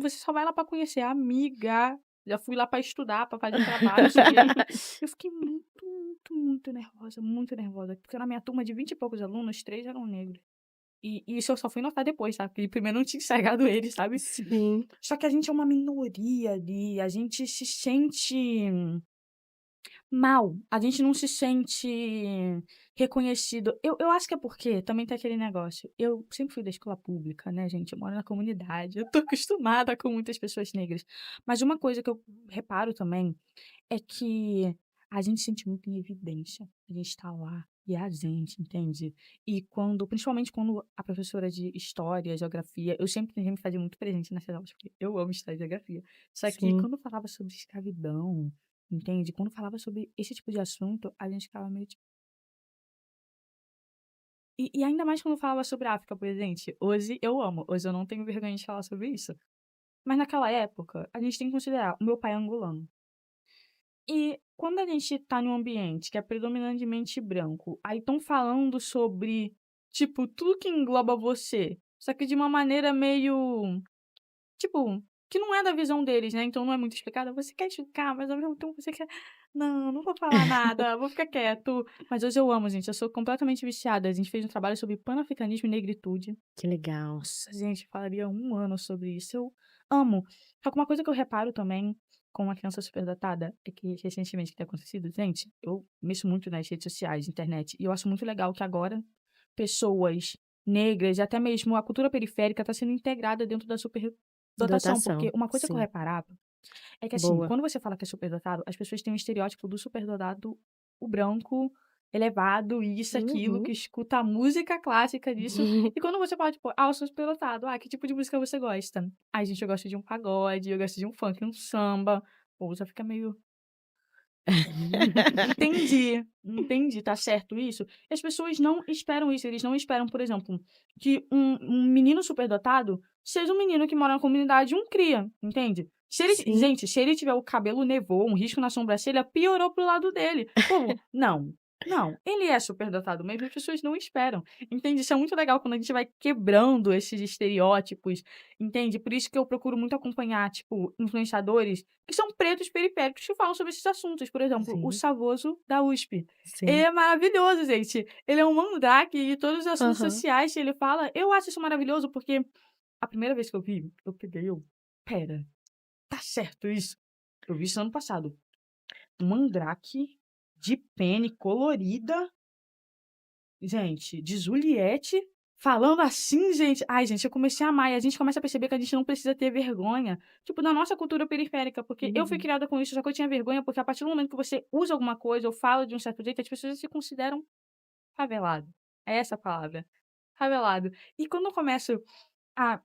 você só vai lá pra conhecer. Amiga, já fui lá pra estudar, pra fazer trabalho, isso aqui. Eu fiquei muito, muito, muito nervosa, porque na minha turma de 20 e poucos alunos, 3 eram negros. E isso eu só fui notar depois, sabe, porque primeiro eu não tinha enxergado eles, sabe. Sim. Só que a gente é uma minoria ali, a gente se sente mal, a gente não se sente reconhecido. Eu acho que é porque também tem aquele negócio, eu sempre fui da escola pública, né, gente, eu moro na comunidade, eu tô acostumada com muitas pessoas negras. Mas uma coisa que eu reparo também é que a gente sente muito em evidência, a gente tá lá e é a gente, entende? E principalmente quando a professora de história, geografia, eu sempre tentei me fazer muito presente nessas aulas, porque eu amo história e geografia. Só que Sim. quando falava sobre escravidão, entende? Quando falava sobre esse tipo de assunto, a gente ficava meio tipo. E ainda mais quando falava sobre a África, por exemplo. Hoje eu amo, hoje eu não tenho vergonha de falar sobre isso. Mas naquela época, a gente tem que considerar, o meu pai é angolano. E quando a gente tá num ambiente que é predominantemente branco, aí estão falando sobre, tipo, tudo que engloba você, só que de uma maneira meio, tipo, que não é da visão deles, né, então não é muito explicada. Você quer explicar, mas ao mesmo tempo você quer: "Não, não vou falar nada, vou ficar quieto". Mas hoje eu amo, gente, eu sou completamente viciada. A gente fez um trabalho sobre panafricanismo e negritude. Que legal. Nossa, gente, falaria 1 ano sobre isso. Eu amo. Só que uma coisa que eu reparo também com uma criança superdotada é que recentemente o que tem acontecido, gente, eu mexo muito nas redes sociais, internet, e eu acho muito legal que agora pessoas negras e até mesmo a cultura periférica está sendo integrada dentro da superdotação, porque Dotação, uma coisa que eu sim. reparava é que, assim, Boa. quando você fala que é superdotado, as pessoas têm um estereótipo do superdotado, o branco, elevado, isso, aquilo, que Uhum. escuta a música clássica disso. E quando você fala, tipo, eu sou superdotado, que tipo de música você gosta? Ai, gente, eu gosto de um pagode, eu gosto de um funk, um samba. Ou já fica meio. Entendi, tá certo isso. E as pessoas não esperam isso, eles não esperam, por exemplo, que um menino superdotado seja um menino que mora na comunidade, um cria, entende? Sim. Gente, se ele tiver o cabelo nevou, um risco na sobrancelha, piorou pro lado dele. Como? Não. Não, ele é superdotado mesmo, as pessoas não esperam. Entende? Isso é muito legal quando a gente vai quebrando esses estereótipos, entende? Por isso que eu procuro muito acompanhar, tipo, influenciadores que são pretos periféricos que falam sobre esses assuntos. Por exemplo, o Sim, Savoso da USP. Ele sim. é maravilhoso, gente. Ele é um mandrake e todos os assuntos Aham. sociais que ele fala, eu acho isso maravilhoso, porque a primeira vez que eu vi, eu peguei, pera, tá certo isso? Eu vi isso ano passado. Um mandrake de pene colorida, gente, de Juliette, falando assim, gente. Ai, gente, eu comecei a amar. E a gente começa a perceber que a gente não precisa ter vergonha, tipo, da nossa cultura periférica. Porque eu fui Uhum. criada com isso, só que eu tinha vergonha, porque a partir do momento que você usa alguma coisa ou fala de um certo jeito, as pessoas se consideram favelado. É essa a palavra. Favelado. E quando eu começo a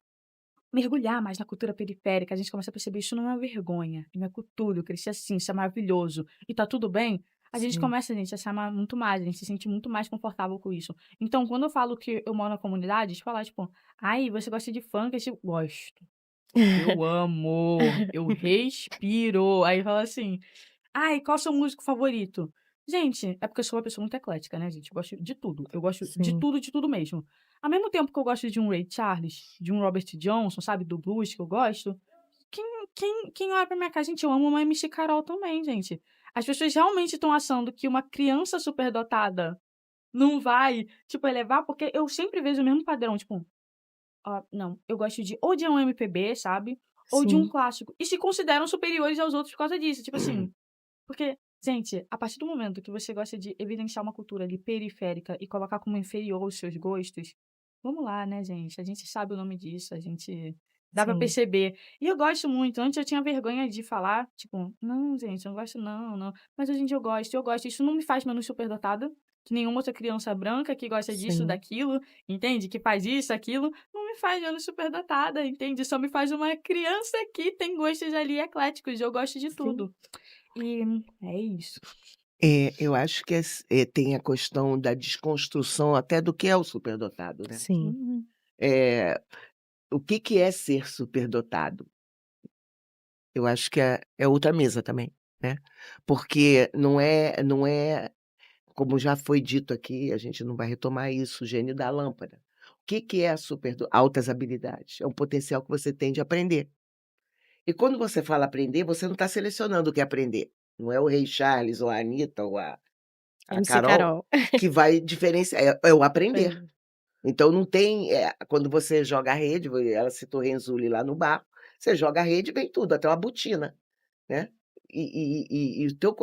mergulhar mais na cultura periférica, a gente começa a perceber isso não é uma vergonha, é minha cultura, eu cresci assim, isso é maravilhoso e tá tudo bem, a gente Sim. começa, gente, a se amar muito mais, a gente se sente muito mais confortável com isso. Então, quando eu falo que eu moro na comunidade, de falar, tipo, ai, você gosta de funk? Eu tipo, gosto. Eu amo, eu respiro. Aí fala assim, ai, qual é o seu músico favorito? Gente, é porque eu sou uma pessoa muito eclética, né, gente? Eu gosto de tudo. Eu gosto Sim. de tudo mesmo. Ao mesmo tempo que eu gosto de um Ray Charles, de um Robert Johnson, sabe, do blues que eu gosto, quem olha pra minha casa, gente, eu amo uma MC Carol também, gente. As pessoas realmente estão achando que uma criança superdotada não vai, tipo, elevar, porque eu sempre vejo o mesmo padrão, tipo, ó, não, eu gosto de ou de um MPB, sabe, ou de um Sim. clássico, e se consideram superiores aos outros por causa disso, tipo assim, porque, gente, a partir do momento que você gosta de evidenciar uma cultura ali periférica e colocar como inferior os seus gostos, vamos lá, né, gente? A gente sabe o nome disso, a gente dá pra Sim. perceber. E eu gosto muito. Antes eu tinha vergonha de falar, tipo, não, gente, eu não gosto, não, não. Mas hoje em dia eu gosto, eu gosto. Isso não me faz menos superdotada. Que nenhuma outra criança branca que gosta disso, Sim. daquilo, entende? Que faz isso, aquilo, não me faz menos superdotada, entende? Só me faz uma criança que tem gostos ali ecléticos. Eu gosto de Sim. tudo. E é isso. Eu acho que tem a questão da desconstrução até do que é o superdotado, né. Sim. Uhum. Eh, o que que é ser superdotado? Eu acho que é outra mesa também, né, porque não é como já foi dito aqui, a gente não vai retomar isso, o gênio da lâmpada. O que que é a altas habilidades? É um potencial que você tem de aprender. E quando você fala aprender, você não está selecionando o que aprender. Não é o Rei Charles ou a Anitta ou a MC Carol Carol. que vai diferenciar, é o aprender. Sim. Então não tem, quando você joga a rede, ela citou Renzulli lá no barco, você joga a rede, vem tudo, até uma botina, né. E o teu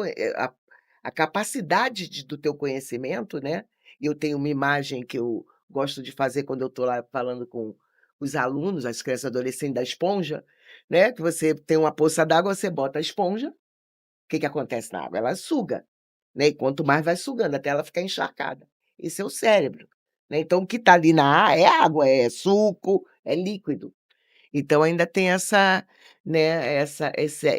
a capacidade do teu conhecimento, né, e eu tenho uma imagem que eu gosto de fazer quando eu estou lá falando com os alunos, as crianças e adolescentes, da esponja, né, que você tem uma poça d'água, você bota a esponja, o que que acontece na água? Ela suga, né, e quanto mais vai sugando até ela ficar encharcada. Esse é o cérebro, né, então o que está ali é água, é suco, é líquido. Então ainda tem essa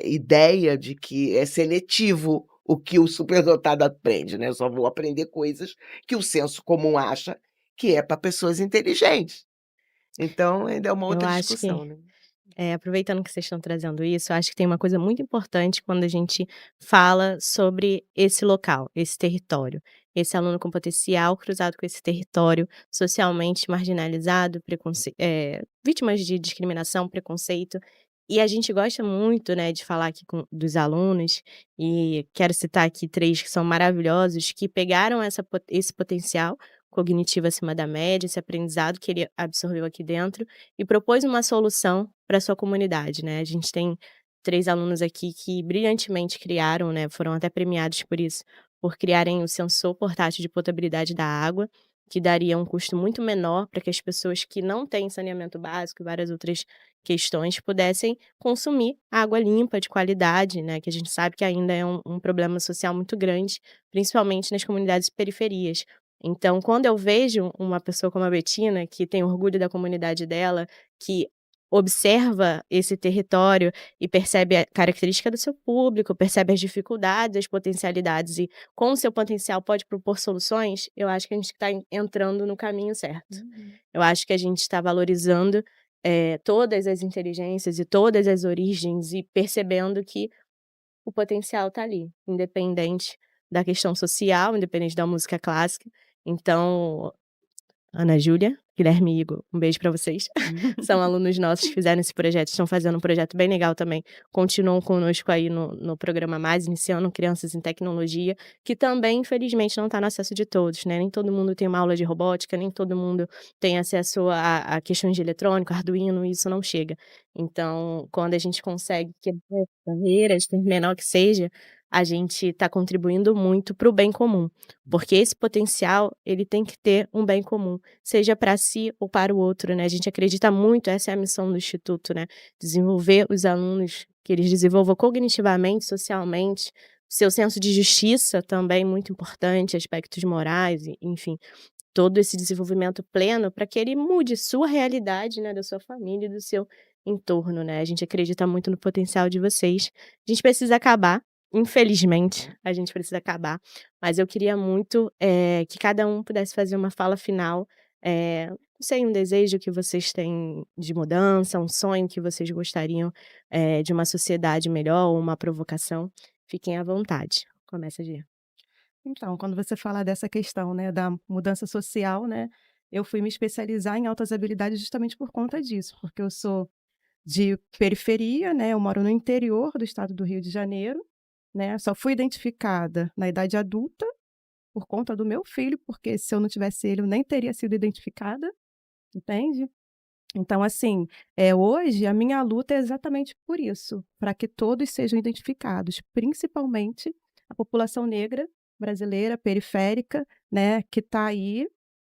ideia de que é seletivo o que o superdotado aprende, né, eu só vou aprender coisas que o senso comum acha que é para pessoas inteligentes. Então ainda é uma Eu outra acho que discussão, né. aproveitando que vocês estão trazendo isso, eu acho que tem uma coisa muito importante quando a gente fala sobre esse local, esse território. Esse aluno com potencial cruzado com esse território socialmente marginalizado, vítimas de discriminação, preconceito. E a gente gosta muito, né, de falar aqui dos alunos, e quero citar aqui 3 que são maravilhosos, que pegaram esse potencial cognitivo acima da média, esse aprendizado que ele absorveu aqui dentro, e propôs uma solução para sua comunidade, né. A gente tem 3 alunos aqui que brilhantemente criaram, né, foram até premiados por isso, por criarem o sensor portátil de potabilidade da água, que daria um custo muito menor para que as pessoas que não têm saneamento básico e várias outras questões pudessem consumir água limpa, de qualidade, né, que a gente sabe que ainda é um problema social muito grande, principalmente nas comunidades periferias. Então, quando eu vejo uma pessoa como a Betina, que tem orgulho da comunidade dela, que observa esse território e percebe a característica do seu público, percebe as dificuldades, as potencialidades e com o seu potencial pode propor soluções, eu acho que a gente está entrando no caminho certo. Eu acho que a gente está valorizando, todas as inteligências e todas as origens e percebendo que o potencial está ali, independente da questão social, independente da música clássica. Então, Ana Júlia, Guilherme e Igor, um beijo pra vocês. São alunos nossos que fizeram esse projeto, estão fazendo um projeto bem legal também. Continuam conosco aí no programa Mais, iniciando Crianças em Tecnologia, que também, infelizmente, não está no acesso de todos, né? Nem todo mundo tem uma aula de robótica, nem todo mundo tem acesso a questões de eletrônico, Arduino, e isso não chega. Então, quando a gente consegue quebrar barreiras, por menor que seja, a gente está contribuindo muito para o bem comum, porque esse potencial, ele tem que ter um bem comum, seja para si ou para o outro, né, a gente acredita muito, essa é a missão do instituto, né, desenvolver os alunos, que eles desenvolvam cognitivamente, socialmente, seu senso de justiça também muito importante, aspectos morais, e enfim, todo esse desenvolvimento pleno para que ele mude sua realidade, né, da sua família e do seu entorno, né. A gente acredita muito no potencial de vocês. A gente precisa acabar, infelizmente, a gente precisa acabar, mas eu queria muito, que cada um pudesse fazer uma fala final, não sei, um desejo que vocês têm de mudança, um sonho que vocês gostariam, de uma sociedade melhor ou uma provocação. Fiquem à vontade. Começa, Gia. Então, quando você fala dessa questão, né, da mudança social, né, eu fui me especializar em altas habilidades justamente por conta disso, porque eu sou de periferia, né, eu moro no interior do estado do Rio de Janeiro, né, só fui identificada na idade adulta por conta do meu filho, porque se eu não tivesse ele, eu nem teria sido identificada, entende? Então, assim, hoje a minha luta é exatamente por isso, para que todos sejam identificados, principalmente a população negra brasileira, periférica, né, que está aí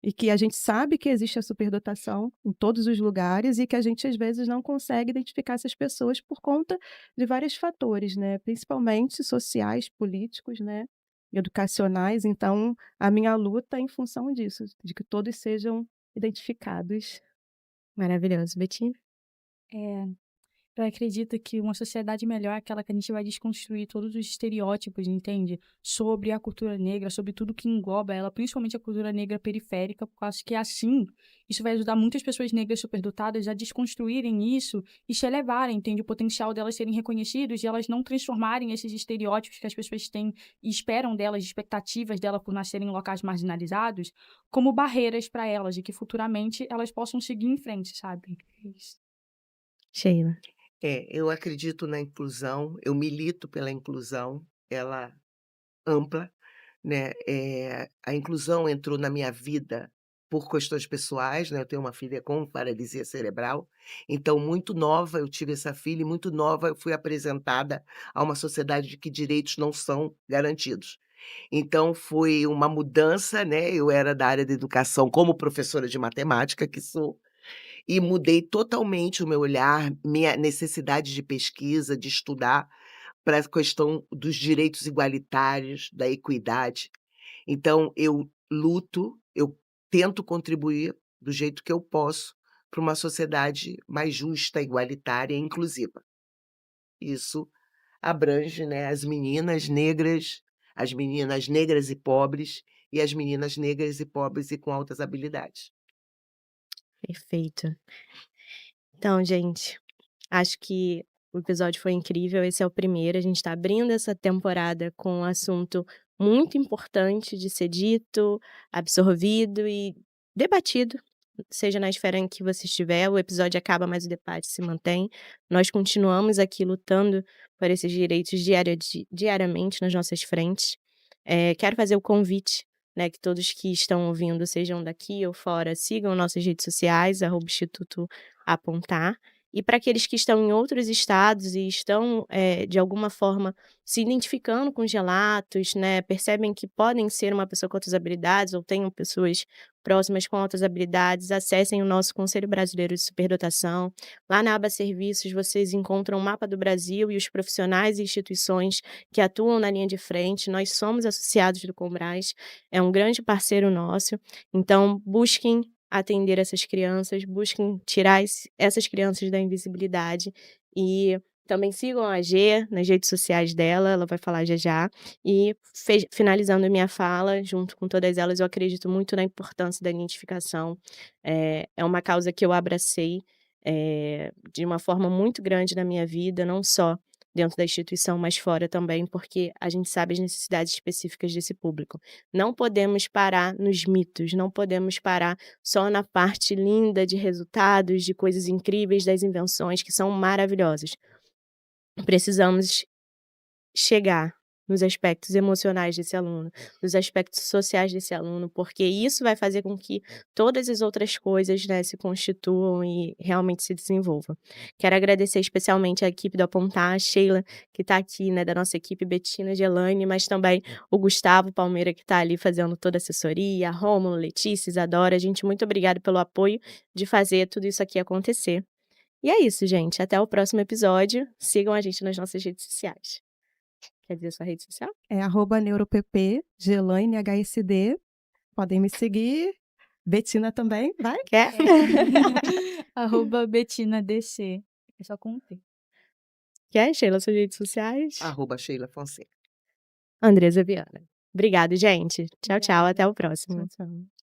e que a gente sabe que existe a superdotação em todos os lugares e que a gente às vezes não consegue identificar essas pessoas por conta de vários fatores, né, principalmente sociais, políticos, né, educacionais. Então, a minha luta é em função disso, de que todos sejam identificados. Maravilhoso. Betinha? É, eu acredito que uma sociedade melhor é aquela que a gente vai desconstruir todos os estereótipos, entende? Sobre a cultura negra, sobre tudo que engloba ela, principalmente a cultura negra periférica, porque eu acho que assim, isso vai ajudar muitas pessoas negras superdotadas a desconstruírem isso e se elevarem, entende? O potencial delas serem reconhecidos e elas não transformarem esses estereótipos que as pessoas têm e esperam delas, expectativas dela por nascerem em locais marginalizados, como barreiras para elas e que futuramente elas possam seguir em frente, sabe? É isso. Sheila. Eu acredito na inclusão, eu milito pela inclusão, ela ampla, né, a inclusão entrou na minha vida por questões pessoais, né, eu tenho uma filha com paralisia cerebral, então muito nova eu tive essa filha e muito nova eu fui apresentada a uma sociedade de que direitos não são garantidos. Então foi uma mudança, né, eu era da área da educação como professora de matemática que sou, e mudei totalmente o meu olhar, minha necessidade de pesquisa, de estudar, para a questão dos direitos igualitários, da equidade. Então eu luto, eu tento contribuir do jeito que eu posso para uma sociedade mais justa, igualitária e inclusiva. Isso abrange, né, as meninas negras e pobres, e as meninas negras e pobres e com altas habilidades. Perfeito. Então, gente, acho que o episódio foi incrível. Esse é o primeiro. A gente está abrindo essa temporada com um assunto muito importante de ser dito, absorvido e debatido, seja na esfera em que você estiver. O episódio acaba, mas o debate se mantém. Nós continuamos aqui lutando por esses direitos diariamente nas nossas frentes. Quero fazer o convite, né, que todos que estão ouvindo, sejam daqui ou fora, sigam nossas redes sociais, @Instituto Apontar. E para aqueles que estão em outros estados e estão, de alguma forma, se identificando com os relatos, né, percebem que podem ser uma pessoa com outras habilidades ou tenham pessoas próximas com outras habilidades, acessem o nosso Conselho Brasileiro de Superdotação. Lá na aba Serviços, vocês encontram o mapa do Brasil e os profissionais e instituições que atuam na linha de frente. Nós somos associados do Conbras, é um grande parceiro nosso. Então busquem atender essas crianças, busquem tirar essas crianças da invisibilidade e também sigam a G nas redes sociais dela, ela vai falar já já. E finalizando a minha fala, junto com todas elas, eu acredito muito na importância da identificação. É uma causa que eu abracei de uma forma muito grande na minha vida, não só dentro da instituição, mas fora também, porque a gente sabe as necessidades específicas desse público. Não podemos parar nos mitos, não podemos parar só na parte linda de resultados, de coisas incríveis, das invenções que são maravilhosas. Precisamos chegar nos aspectos emocionais desse aluno, nos aspectos sociais desse aluno, porque isso vai fazer com que todas as outras coisas, né, se constituam e realmente se desenvolvam. Quero agradecer especialmente a equipe do Apontar, a Sheila, que está aqui, né, da nossa equipe, Betina, Gelane, mas também o Gustavo Palmeira, que está ali fazendo toda a assessoria, a Rômulo, Letícia, Isadora. Gente, muito obrigada pelo apoio de fazer tudo isso aqui acontecer. E é isso, gente. Até o próximo episódio. Sigam a gente nas nossas redes sociais. Quer dizer sua rede social? É @neuropp, Gelane HSD. Podem me seguir. Betina também, vai? Quer? @BetinaDC. É só com um T. Quer, Sheila, suas redes sociais? Sheila Fonseca. Andresa Viana. Obrigada, gente. Tchau, tchau. Obrigada. Até o próximo. Tchau, tchau.